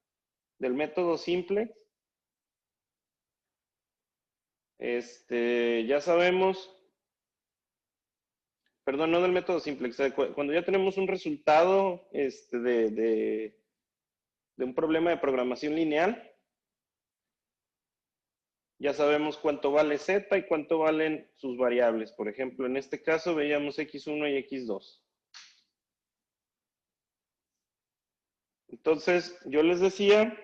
del método simple. Ya sabemos, perdón, no del método simple, cuando ya tenemos un resultado de un problema de programación lineal, ya sabemos cuánto vale Z y cuánto valen sus variables. Por ejemplo, en este caso veíamos X1 y X2. Entonces, yo les decía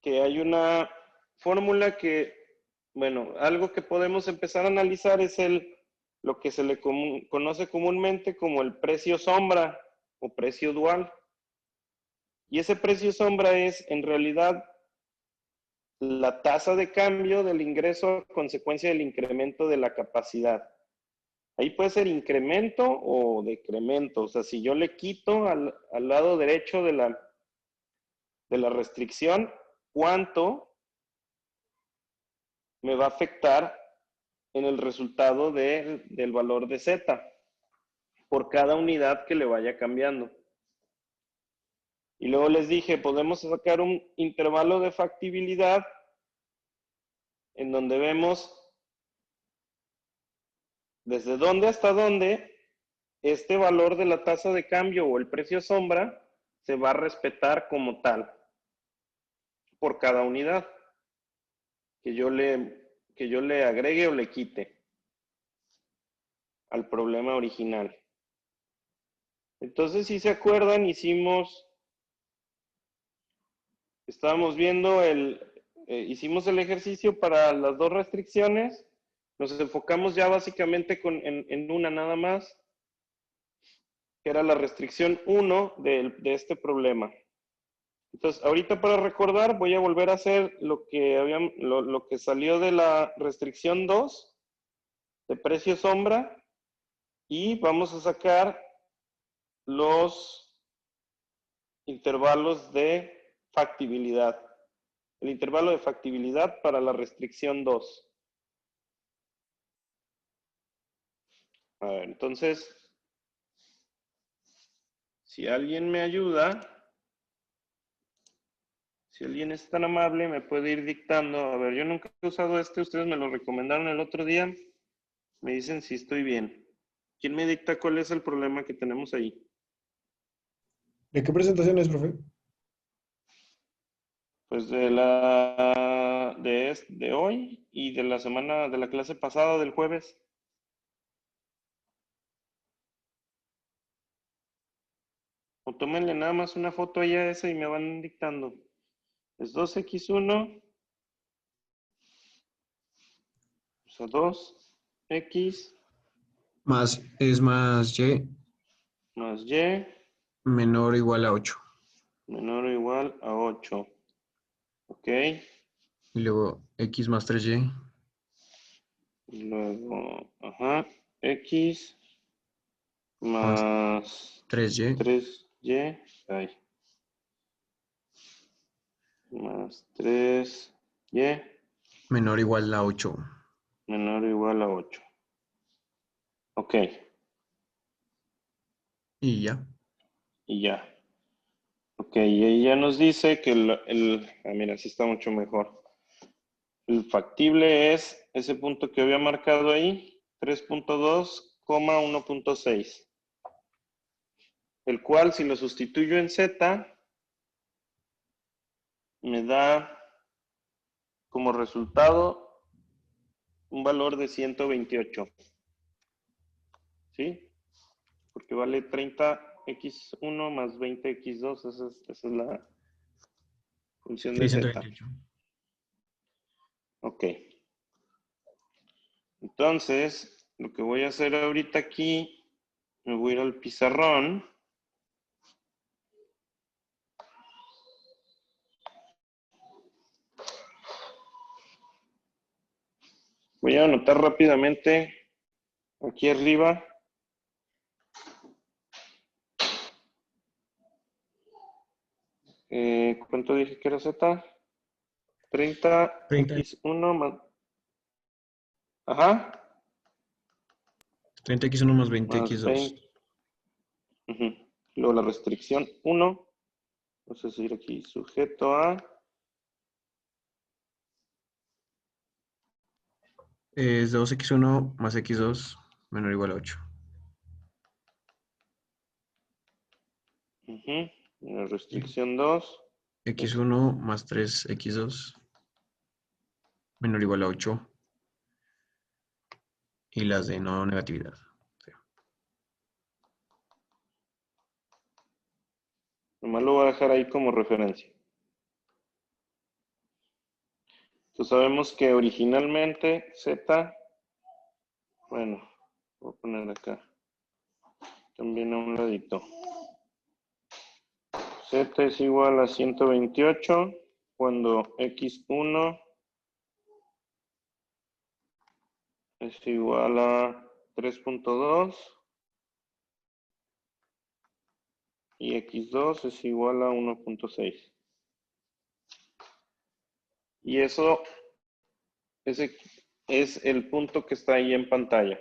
que hay una fórmula que, bueno, algo que podemos empezar a analizar es lo que se le conoce comúnmente como el precio sombra o precio dual. Y ese precio sombra es, en realidad, la tasa de cambio del ingreso a consecuencia del incremento de la capacidad. Ahí puede ser incremento o decremento. O sea, si yo le quito al lado derecho de la restricción, ¿cuánto me va a afectar en el resultado del valor de Z por cada unidad que le vaya cambiando? Y luego les dije, podemos sacar un intervalo de factibilidad en donde vemos desde dónde hasta dónde este valor de la tasa de cambio o el precio sombra se va a respetar como tal por cada unidad que yo le que yo le agregue o le quite al problema original. Entonces, si se acuerdan, estábamos viendo hicimos el ejercicio para las dos restricciones, nos enfocamos ya básicamente en una nada más, que era la restricción 1 de este problema. Entonces, ahorita para recordar, voy a volver a hacer lo que salió de la restricción 2, de precio sombra, y vamos a sacar los intervalos de factibilidad. El intervalo de factibilidad para la restricción 2. A ver, entonces, si alguien me ayuda, si alguien es tan amable, me puede ir dictando. A ver, yo nunca he usado ustedes me lo recomendaron el otro día. Me dicen si estoy bien. ¿Quién me dicta cuál es el problema que tenemos ahí? ¿De qué presentación es, profe? Pues de hoy y de la semana, de la clase pasada, del jueves. O tómenle nada más una foto ahí a esa y me van dictando. Es 2x1. O sea, 2x Es más y más y menor o igual a 8. menor o igual a 8. Ok. Y luego x más 3y. Y luego, x más 3y 3y. Ay. Más 3y menor o igual a 8. menor o igual a 8. Ok. Y ya. Y ya. Ok, y ahí ya nos dice que mira, así está mucho mejor. El factible es ese punto que había marcado ahí, 3.2, 1.6. El cual, si lo sustituyo en z, me da como resultado un valor de 128. ¿Sí? Porque vale 30x1 más 20x2, esa es la función de Sí, z. 128. Ok. Entonces, lo que voy a hacer ahorita aquí, me voy a ir al pizarrón. Voy a anotar rápidamente aquí arriba. ¿Cuánto dije que era z? 30x1 más... Ajá. 30x1 más Más 20x2. 20. Luego la restricción 1. Vamos a decir aquí sujeto a... Es 2x1 más x2 menor o igual a 8. La restricción 2. x1 más 3x2 menor o igual a 8. Y las de no negatividad. Sí. Nomás lo voy a dejar ahí como referencia. Entonces sabemos que originalmente z, bueno, voy a poner acá también a un ladito. Z es igual a 128 cuando x1 es igual a 3.2 y x2 es igual a 1.6. Y eso ese es el punto que está ahí en pantalla.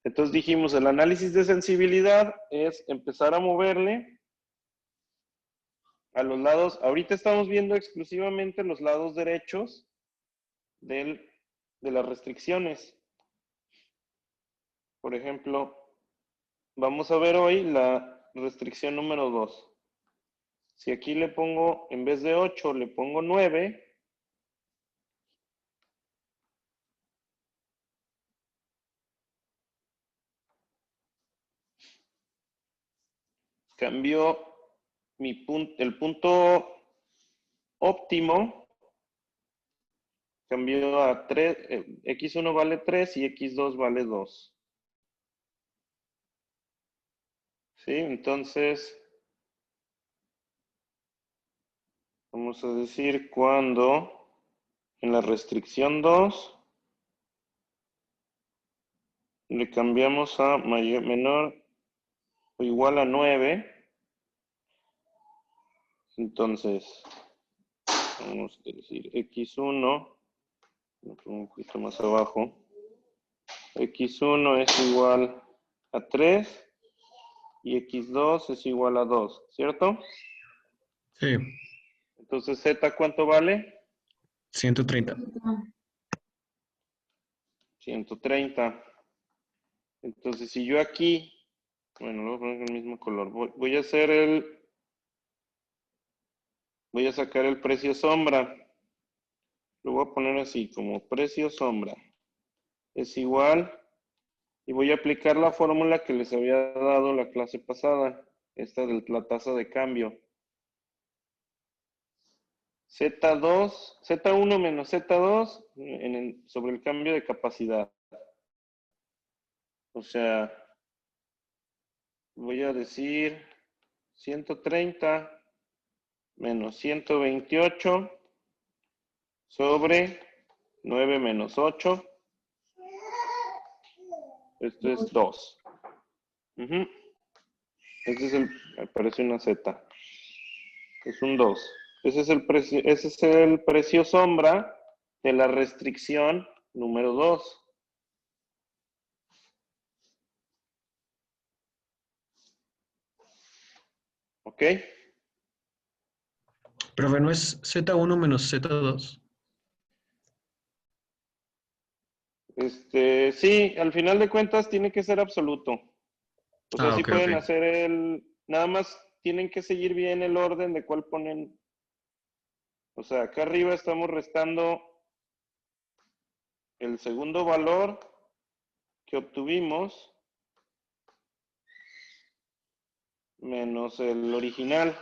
Entonces dijimos, el análisis de sensibilidad es empezar a moverle a los lados. Ahorita estamos viendo exclusivamente los lados derechos de las restricciones. Por ejemplo, vamos a ver hoy la restricción número 2. Si aquí le pongo, en vez de 8, le pongo 9, cambió el punto óptimo, cambió a 3, x1 vale 3 y x2 vale 2. ¿Sí? Entonces, vamos a decir cuando en la restricción 2 le cambiamos a menor o igual a 9. Entonces, vamos a decir x1, lo pongo un poquito más abajo, x1 es igual a 3 y x2 es igual a 2, ¿cierto? Sí, Entonces, z, ¿cuánto vale? 130. 130. Entonces, si yo aquí, bueno, lo voy a poner el mismo color, voy a sacar el precio sombra. Lo voy a poner así, como precio sombra. Es igual, y voy a aplicar la fórmula que les había dado la clase pasada, esta de la tasa de cambio. Z1 menos Z2 sobre el cambio de capacidad. O sea, voy a decir 130 menos 128 sobre 9 menos 8. Esto es 2. Este es aparece una Z. Es un 2. Ese es el precio sombra de la restricción número 2. ¿Ok? Profe, ¿no es Z1 menos Z2? Sí, al final de cuentas tiene que ser absoluto. O sea, sí Ok, pueden ok. hacer nada más tienen que seguir bien el orden de cuál ponen. O sea, acá arriba estamos restando el segundo valor que obtuvimos menos el original.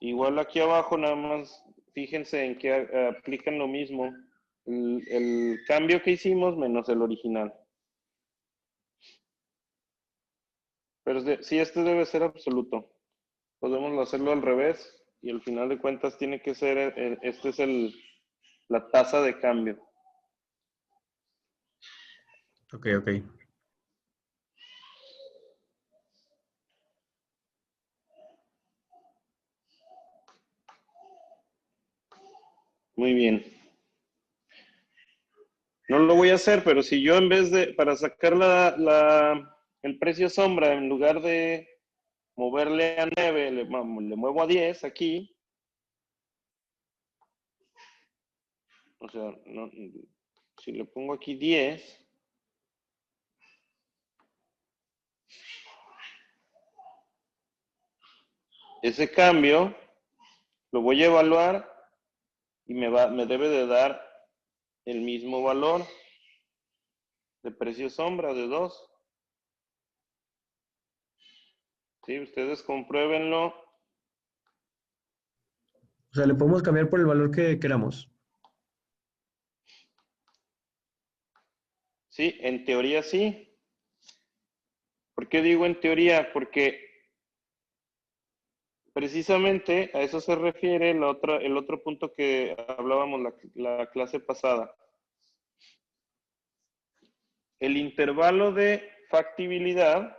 Igual aquí abajo nada más fíjense en que aplican lo mismo. El cambio que hicimos menos el original. Pero sí, este debe ser absoluto. Podemos hacerlo al revés y al final de cuentas tiene que ser, este es la tasa de cambio. Ok, ok. Muy bien. No lo voy a hacer, pero si yo en vez de, para sacar el precio sombra, en lugar de moverle a 9, le muevo a 10 aquí. O sea, si le pongo aquí 10, ese cambio lo voy a evaluar y me debe de dar el mismo valor de precio sombra de 2. ¿Sí? Ustedes compruébenlo. O sea, le podemos cambiar por el valor que queramos. Sí, en teoría sí. ¿Por qué digo en teoría? Porque precisamente a eso se refiere el otro punto que hablábamos la clase pasada. El intervalo de factibilidad,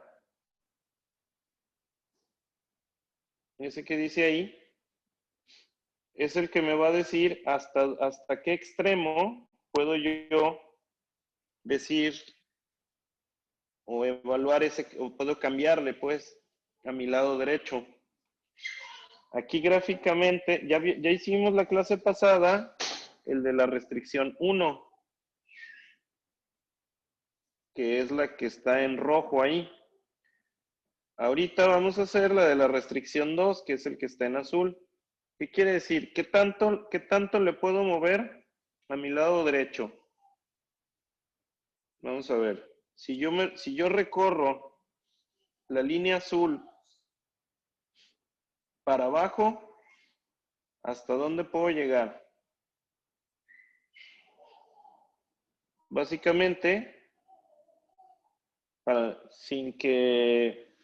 ese que dice ahí, es el que me va a decir hasta qué extremo puedo yo decir o evaluar o puedo cambiarle pues a mi lado derecho. Aquí gráficamente, ya hicimos la clase pasada, el de la restricción 1, que es la que está en rojo ahí. Ahorita vamos a hacer la de la restricción 2, que es el que está en azul. ¿Qué quiere decir? ¿Qué tanto le puedo mover a mi lado derecho? Vamos a ver. Si yo recorro la línea azul para abajo, ¿hasta dónde puedo llegar? Básicamente, sin que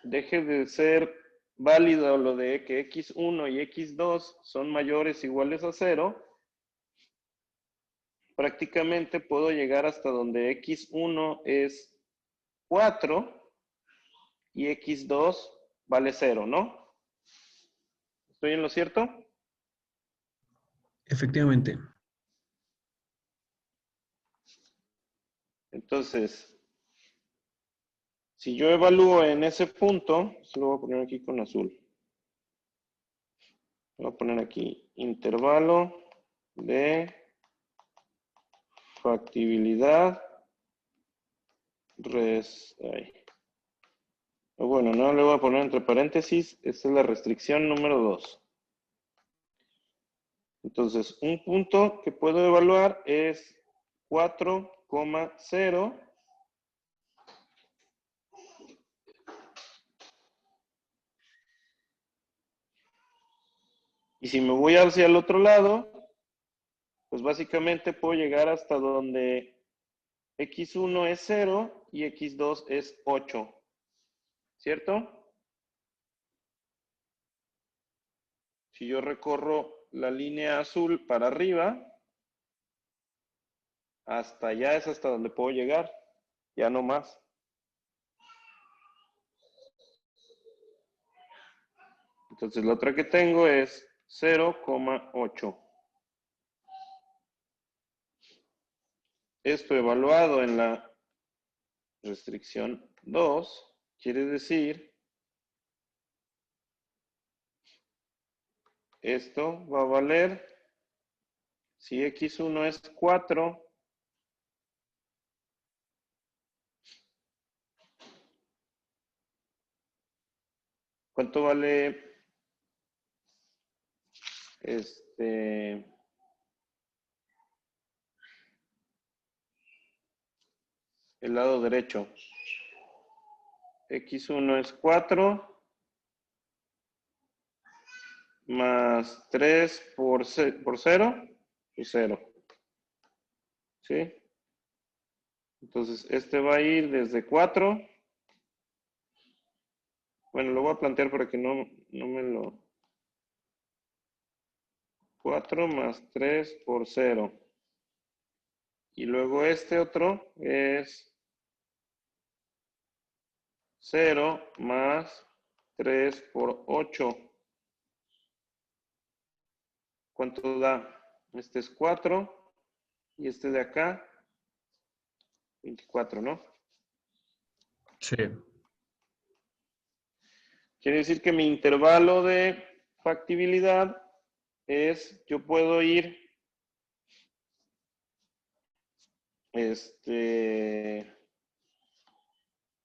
deje de ser válido lo de que x1 y x2 son mayores o iguales a 0, prácticamente puedo llegar hasta donde x1 es 4 y x2 vale 0, ¿no? ¿Estoy en lo cierto? Efectivamente. Entonces, si yo evalúo en ese punto, lo voy a poner aquí con azul. Voy a poner aquí intervalo de factibilidad. Bueno, no le voy a poner entre paréntesis. Esta es la restricción número 2. Entonces, un punto que puedo evaluar es 4,0. Y si me voy hacia el otro lado, pues básicamente puedo llegar hasta donde x1 es 0 y x2 es 8. ¿Cierto? Si yo recorro la línea azul para arriba, hasta allá es hasta donde puedo llegar. Ya no más. Entonces la otra que tengo es 0,8. Esto evaluado en la restricción 2 quiere decir esto va a valer si x1 es 4 ¿cuánto vale el lado derecho? x1 es 4 más 3 por 0, pues 0. ¿Sí? Entonces, este va a ir desde 4. Bueno, lo voy a plantear para que no me lo... 4 más 3 por 0. Y luego este otro es 0 más 3 por 8. ¿Cuánto da? Este es 4 y este de acá 24, ¿no? Sí. Quiere decir que mi intervalo de factibilidad es, yo puedo ir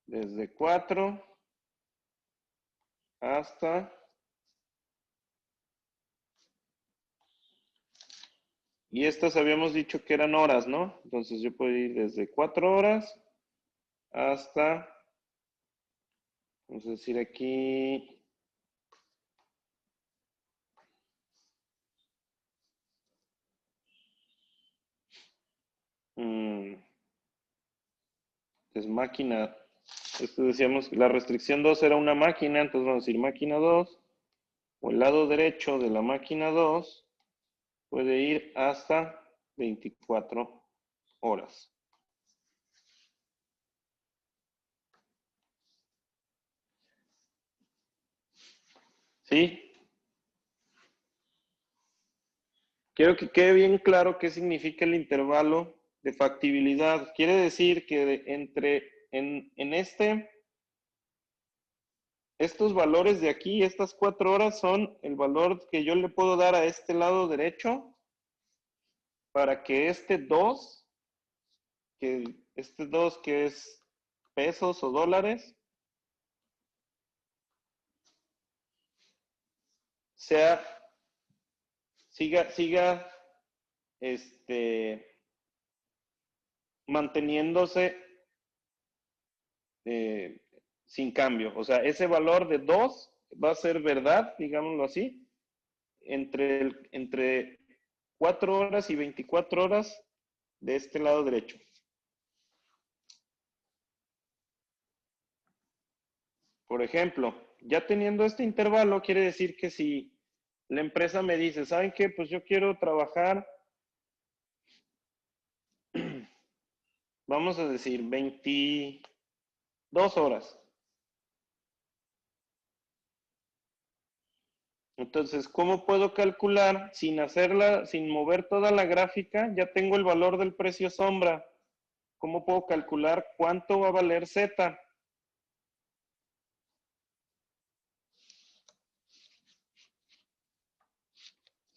desde 4 hasta y estas habíamos dicho que eran horas, ¿no? Entonces yo puedo ir desde 4 horas hasta, vamos a decir aquí, es máquina. Esto decíamos que la restricción 2 era una máquina, entonces vamos a decir máquina 2, o el lado derecho de la máquina 2 puede ir hasta 24 horas. ¿Sí? Quiero que quede bien claro qué significa el intervalo de factibilidad. Quiere decir que estos valores de aquí, estas 4 horas, son el valor que yo le puedo dar a este lado derecho para que este 2, que es pesos o dólares, siga manteniéndose sin cambio. O sea, ese valor de 2 va a ser verdad, digámoslo así, entre 4 horas y 24 horas de este lado derecho. Por ejemplo, ya teniendo este intervalo, quiere decir que si la empresa me dice, ¿saben qué? Pues yo quiero trabajar, vamos a decir, 22 horas. Entonces, ¿cómo puedo calcular sin mover toda la gráfica? Ya tengo el valor del precio sombra. ¿Cómo puedo calcular cuánto va a valer Z?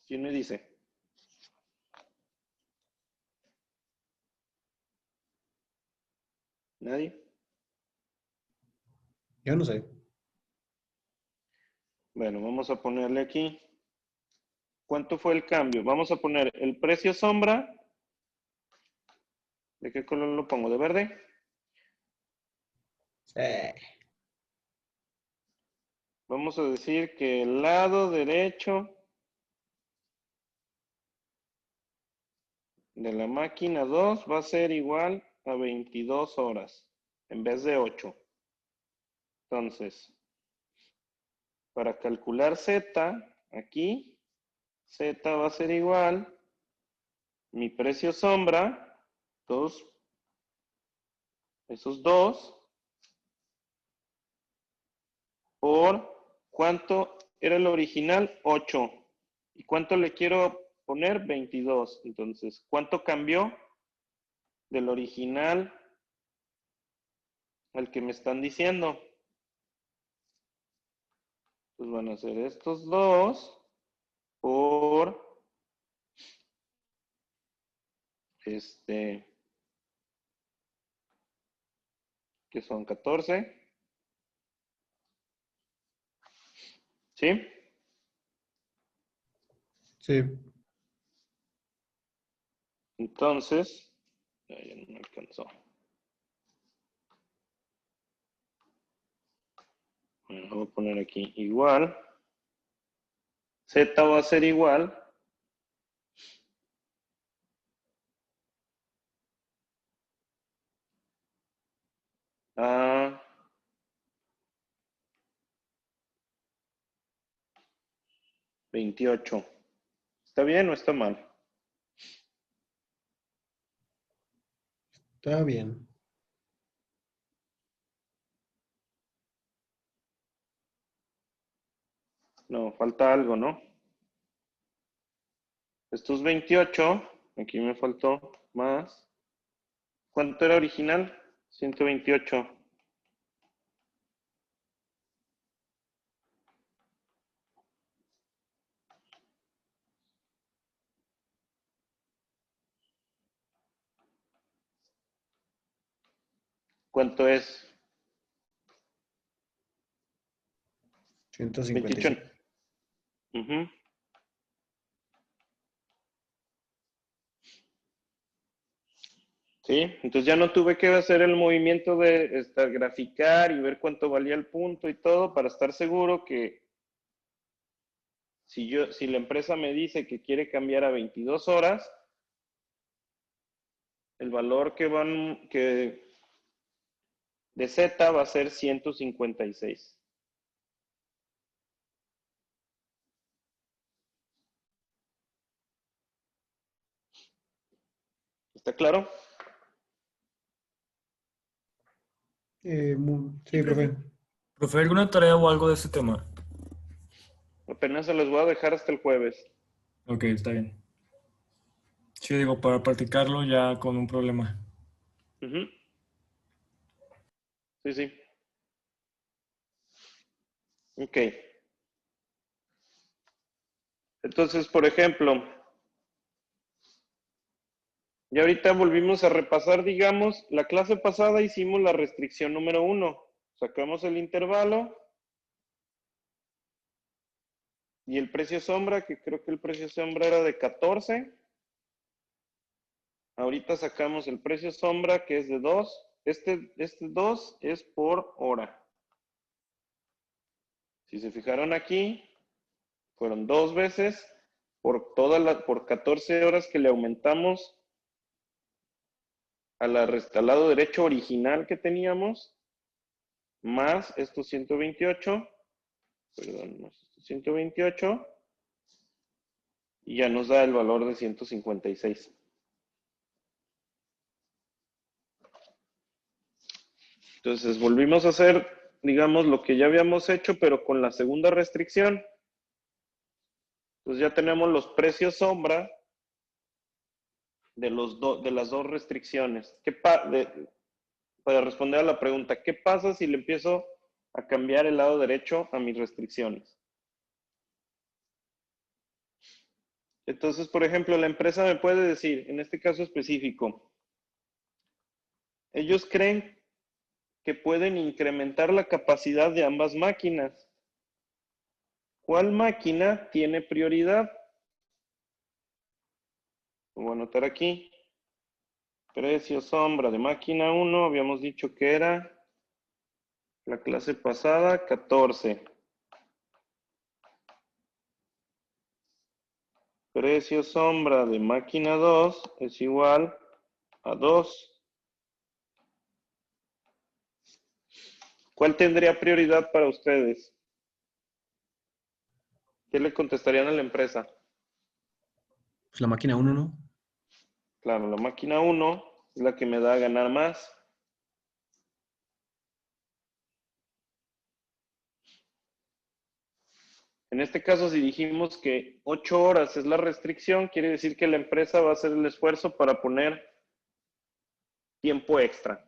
¿Quién me dice? ¿Nadie? Yo no sé. Bueno, vamos a ponerle aquí. ¿Cuánto fue el cambio? Vamos a poner el precio sombra. ¿De qué color lo pongo? ¿De verde? Sí. Vamos a decir que el lado derecho de la máquina 2 va a ser igual a 22 horas en vez de 8. Entonces, para calcular Z, aquí, Z va a ser igual, mi precio sombra, esos 2, por, ¿cuánto era el original? 8. ¿Y cuánto le quiero poner? 22. Entonces, ¿cuánto cambió del original al que me están diciendo? Pues van a ser estos 2 por que son 14. ¿Sí? Sí. Entonces, ya no me alcanzó. Bueno, voy a poner aquí igual. Z va a ser igual a 28. ¿Está bien o está mal? Está bien. No, falta algo, ¿no? Estos 28, aquí me faltó más. ¿Cuánto era original? 128. ¿Cuánto es? 155. 28. Ujú. Sí, entonces ya no tuve que hacer el movimiento de graficar y ver cuánto valía el punto y todo para estar seguro que si la empresa me dice que quiere cambiar a 22 horas, el valor de Z va a ser 156. ¿Está claro? Sí, profe. Profe, ¿alguna tarea o algo de este tema? Apenas se los voy a dejar hasta el jueves. Ok, está bien. Sí, digo, para practicarlo ya con un problema. Ujú. Sí, sí. Ok. Entonces, por ejemplo, y ahorita volvimos a repasar, digamos, la clase pasada hicimos la restricción número 1. Sacamos el intervalo y el precio sombra, que creo que el precio sombra era de 14. Ahorita sacamos el precio sombra, que es de 2. Este 2 es por hora. Si se fijaron aquí, fueron 2 veces por 14 horas que le aumentamos al lado derecho original que teníamos, más estos 128, perdón, más estos 128, y ya nos da el valor de 156. Entonces volvimos a hacer, digamos, lo que ya habíamos hecho, pero con la segunda restricción. Entonces ya tenemos los precios sombra de las dos restricciones. Para responder a la pregunta, ¿qué pasa si le empiezo a cambiar el lado derecho a mis restricciones? Entonces, por ejemplo, la empresa me puede decir, en este caso específico, ellos creen que pueden incrementar la capacidad de ambas máquinas. ¿Cuál máquina tiene prioridad? Lo voy a anotar aquí. Precio sombra de máquina 1, habíamos dicho que era la clase pasada, 14. Precio sombra de máquina 2 es igual a 2. ¿Cuál tendría prioridad para ustedes? ¿Qué le contestarían a la empresa? Pues la máquina 1, ¿no? Claro, la máquina 1 es la que me da a ganar más. En este caso, si dijimos que 8 horas es la restricción, quiere decir que la empresa va a hacer el esfuerzo para poner tiempo extra.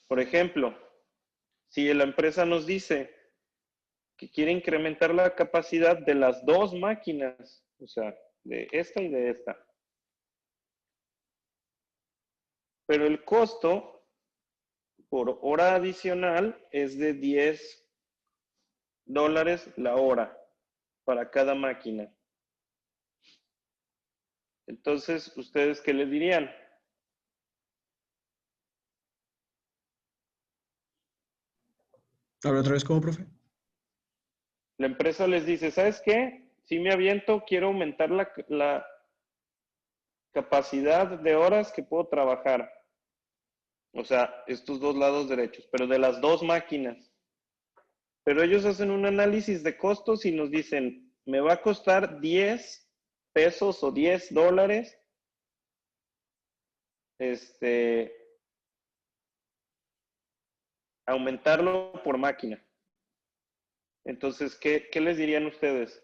Por ejemplo, si la empresa nos dice que quiere incrementar la capacidad de las dos máquinas, o sea, de esta y de esta, pero el costo por hora adicional es de $10 la hora para cada máquina. Entonces, ¿ustedes qué les dirían? A ver, otra vez, ¿cómo, profe? La empresa les dice, ¿sabes qué? Si me aviento, quiero aumentar la capacidad de horas que puedo trabajar. O sea, estos dos lados derechos, pero de las dos máquinas. Pero ellos hacen un análisis de costos y nos dicen, me va a costar 10 pesos o $10 aumentarlo por máquina. Entonces, ¿qué les dirían ustedes?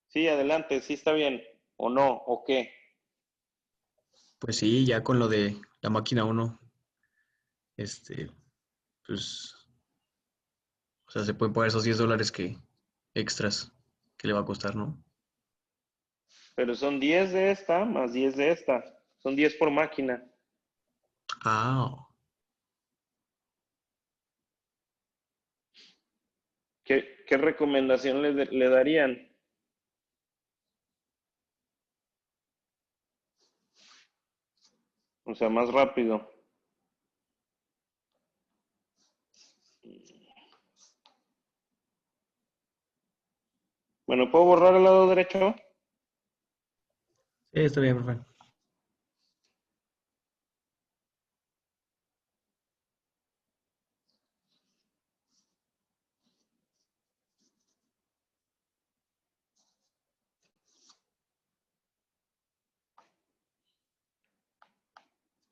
Sí, adelante, sí está bien, o no, o qué. Pues sí, ya con lo de la máquina 1, pues, o sea, se pueden pagar esos $10 extras que le va a costar, ¿no? Pero son 10 de esta más 10 de esta. Son 10 por máquina. Ah, ¿Qué recomendación le darían? O sea, más rápido. Bueno, ¿puedo borrar el lado derecho? sí, está bien, profe.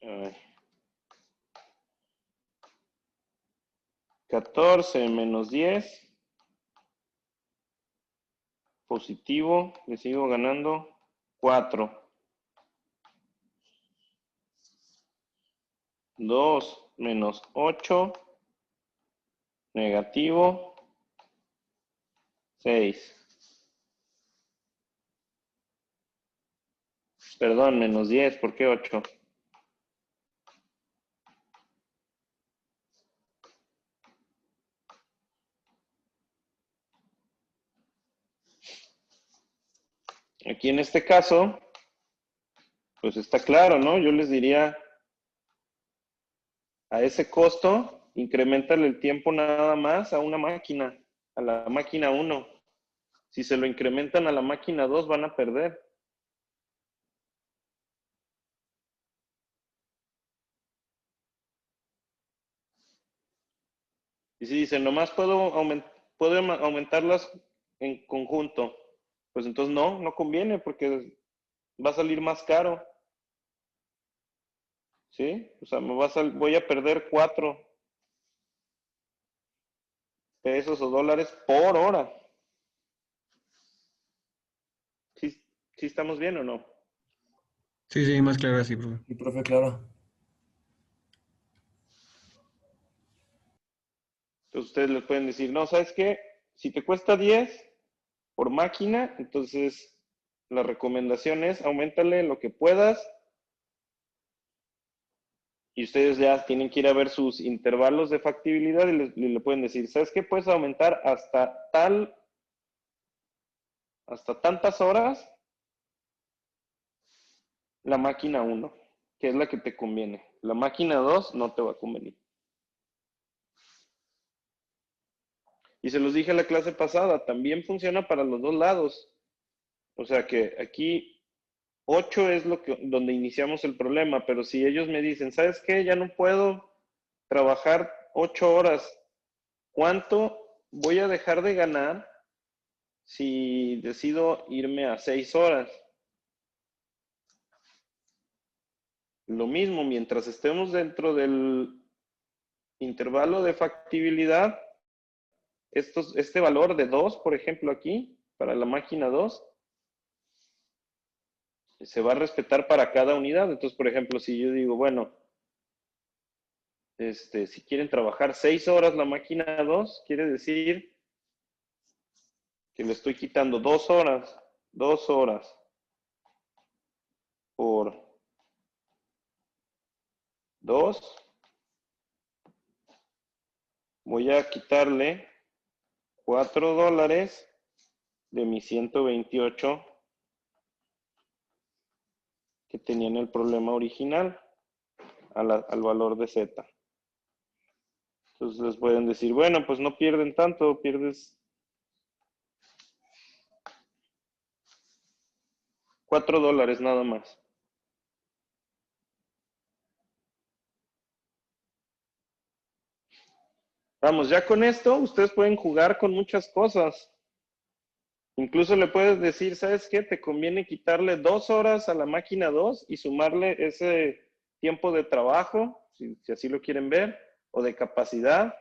A ver. 14 menos 10. Positivo. Le sigo ganando 4. 2 menos 8. Negativo 6. Perdón, menos 10. ¿Por qué 8? Aquí en este caso, pues está claro, ¿no? Yo les diría a ese costo, increméntale el tiempo nada más a una máquina, a la máquina 1. Si se lo incrementan a la máquina 2, van a perder. Y si dicen, nomás puedo aumentarlas en conjunto, pues entonces no conviene porque va a salir más caro. ¿Sí? O sea, voy a perder 4 pesos o dólares por hora. ¿Sí, sí estamos bien o no? Sí, sí, más claro así, profe. Y profe, claro. Entonces ustedes les pueden decir, no, ¿sabes qué? Si te cuesta 10 por máquina, entonces la recomendación es auméntale lo que puedas y ustedes ya tienen que ir a ver sus intervalos de factibilidad y le pueden decir, ¿sabes qué? Puedes aumentar hasta tantas horas la máquina 1, que es la que te conviene. La máquina 2 no te va a convenir. Y se los dije la clase pasada, también funciona para los dos lados. O sea que aquí 8 es donde iniciamos el problema, pero si ellos me dicen, ¿sabes qué? Ya no puedo trabajar 8 horas. ¿Cuánto voy a dejar de ganar si decido irme a 6 horas? Lo mismo, mientras estemos dentro del intervalo de factibilidad, este valor de 2, por ejemplo, aquí, para la máquina 2, se va a respetar para cada unidad. Entonces, por ejemplo, si yo digo, bueno, si quieren trabajar 6 horas la máquina 2, quiere decir que le estoy quitando 2 horas por 2. Voy a quitarle 4 dólares de mis 128 que tenían el problema original al valor de Z. Entonces les pueden decir, bueno, pues no pierden tanto, pierdes 4 dólares nada más. Vamos, ya con esto ustedes pueden jugar con muchas cosas. Incluso le puedes decir, ¿sabes qué? Te conviene quitarle 2 horas a la máquina 2 y sumarle ese tiempo de trabajo, si así lo quieren ver, o de capacidad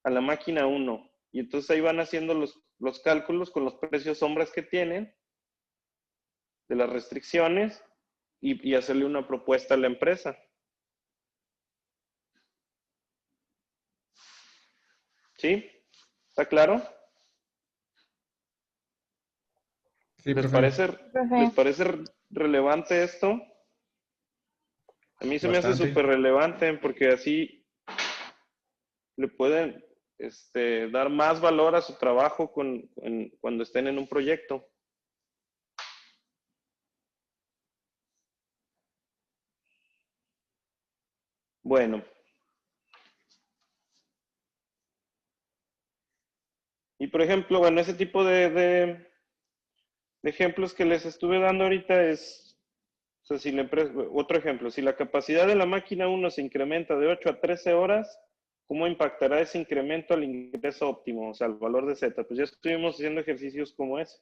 a la máquina 1. Y entonces ahí van haciendo los cálculos con los precios sombras que tienen, de las restricciones, y hacerle una propuesta a la empresa. ¿Sí? ¿Está claro? Sí, ¿Les profe. parece relevante esto? A mí se me hace Bastante. súper relevante porque así le pueden dar más valor a su trabajo cuando estén en un proyecto. Bueno. Y por ejemplo, bueno, ese tipo de ejemplos que les estuve dando ahorita es, o sea, si la empresa, otro ejemplo, si la capacidad de la máquina 1 se incrementa de 8 a 13 horas, ¿cómo impactará ese incremento al ingreso óptimo, o sea, al valor de Z? Pues ya estuvimos haciendo ejercicios como ese.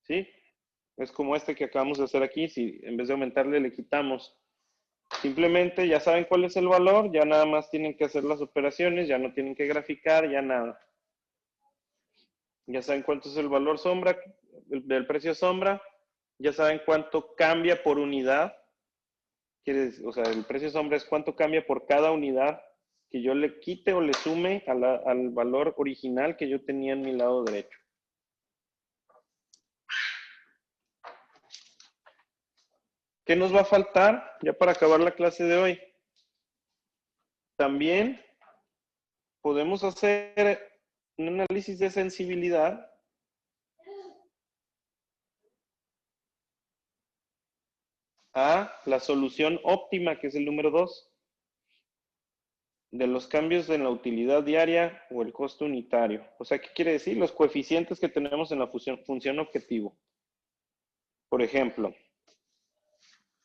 ¿Sí? Es como este que acabamos de hacer aquí, si en vez de aumentarle le quitamos. Simplemente ya saben cuál es el valor, ya nada más tienen que hacer las operaciones, ya no tienen que graficar, ya nada. Ya saben cuánto es el valor sombra, del precio sombra, ya saben cuánto cambia por unidad. O sea, el precio sombra es cuánto cambia por cada unidad que yo le quite o le sume al valor original que yo tenía en mi lado derecho. ¿Qué nos va a faltar ya para acabar la clase de hoy? También podemos hacer un análisis de sensibilidad a la solución óptima, que es el número 2. de los cambios en la utilidad diaria o el costo unitario. O sea, ¿qué quiere decir? Los coeficientes que tenemos en la función objetivo. Por ejemplo,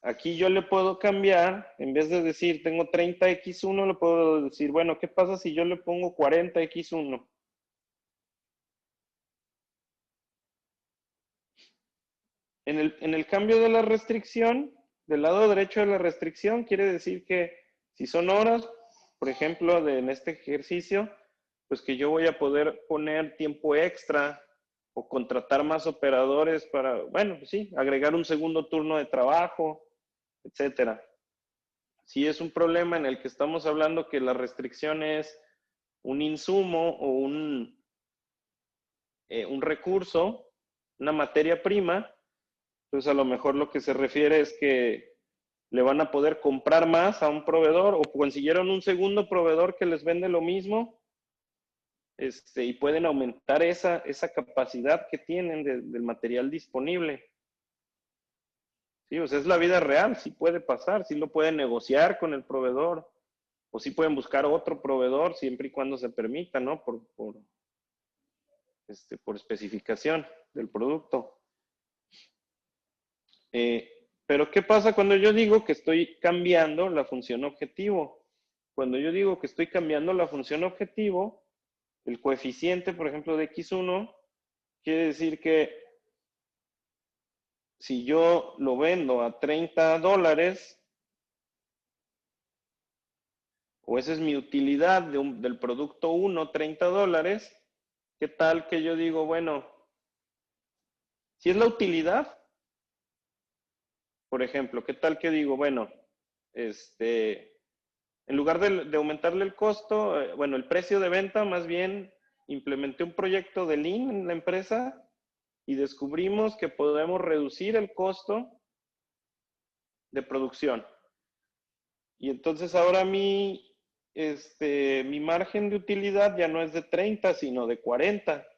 aquí yo le puedo cambiar, en vez de decir tengo 30x1, le puedo decir, bueno, ¿qué pasa si yo le pongo 40x1? En el cambio de la restricción, del lado derecho de la restricción, quiere decir que si son horas, por ejemplo, en este ejercicio, pues que yo voy a poder poner tiempo extra o contratar más operadores para, bueno, pues sí, agregar un segundo turno de trabajo, etcétera. Si es un problema en el que estamos hablando que la restricción es un insumo o un recurso, una materia prima, pues a lo mejor lo que se refiere es que le van a poder comprar más a un proveedor o consiguieron un segundo proveedor que les vende lo mismo, y pueden aumentar esa capacidad que tienen del material disponible. Sí, o sea, es la vida real, sí puede pasar, sí lo pueden negociar con el proveedor, o sí pueden buscar otro proveedor siempre y cuando se permita, ¿no? Por especificación del producto. Pero ¿qué pasa cuando yo digo que estoy cambiando la función objetivo? Cuando yo digo que estoy cambiando la función objetivo, el coeficiente, por ejemplo, de X1, quiere decir que si yo lo vendo a $30, o esa es mi utilidad del producto 1, $30, ¿qué tal que yo digo, bueno, si es la utilidad, por ejemplo, ¿qué tal que digo, bueno, en lugar de aumentarle el costo, bueno, el precio de venta, más bien implementé un proyecto de Lean en la empresa y descubrimos que podemos reducir el costo de producción. Y entonces ahora mi margen de utilidad ya no es de 30, sino de 40.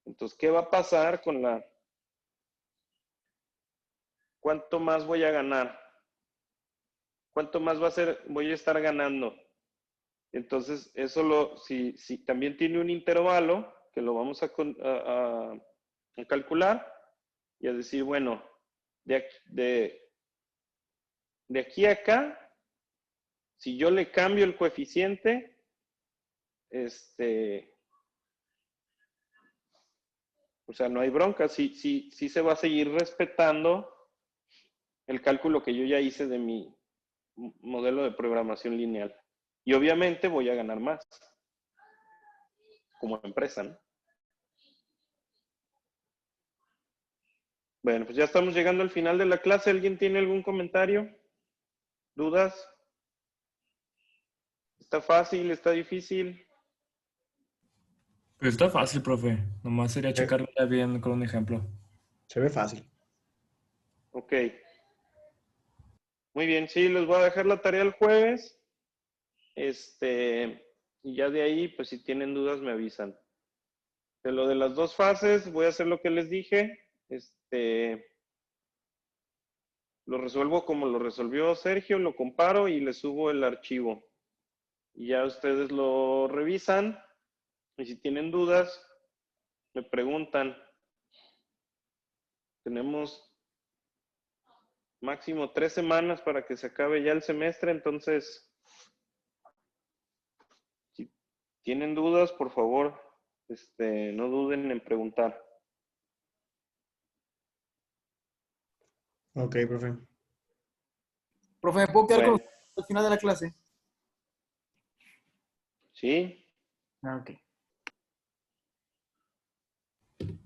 Entonces, ¿qué va a pasar con ¿cuánto más voy a ganar? ¿Cuánto más voy a estar ganando? Entonces, eso si también tiene un intervalo, que lo vamos a calcular y a decir, bueno, de aquí a acá, si yo le cambio el coeficiente, o sea, no hay bronca, sí se va a seguir respetando el cálculo que yo ya hice de mi modelo de programación lineal. Y obviamente voy a ganar más como empresa, ¿no? Bueno, pues ya estamos llegando al final de la clase. ¿Alguien tiene algún comentario? ¿Dudas? ¿Está fácil? ¿Está difícil? Pues está fácil, profe. Nomás sería checarlo ya bien con un ejemplo. Se ve fácil. Ok. Muy bien, sí, les voy a dejar la tarea el jueves. Y ya de ahí, pues si tienen dudas me avisan. De lo de las dos fases, voy a hacer lo que les dije. Lo resuelvo como lo resolvió Sergio, lo comparo y les subo el archivo. Y ya ustedes lo revisan. Y si tienen dudas, me preguntan. Tenemos máximo 3 semanas para que se acabe ya el semestre, entonces, si tienen dudas, por favor, no duden en preguntar. Ok, profe. Profe, ¿me puedo quedar Bueno. con usted al final de la clase? ¿Sí? Ah, ok.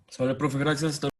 Sale, profe, gracias. Hasta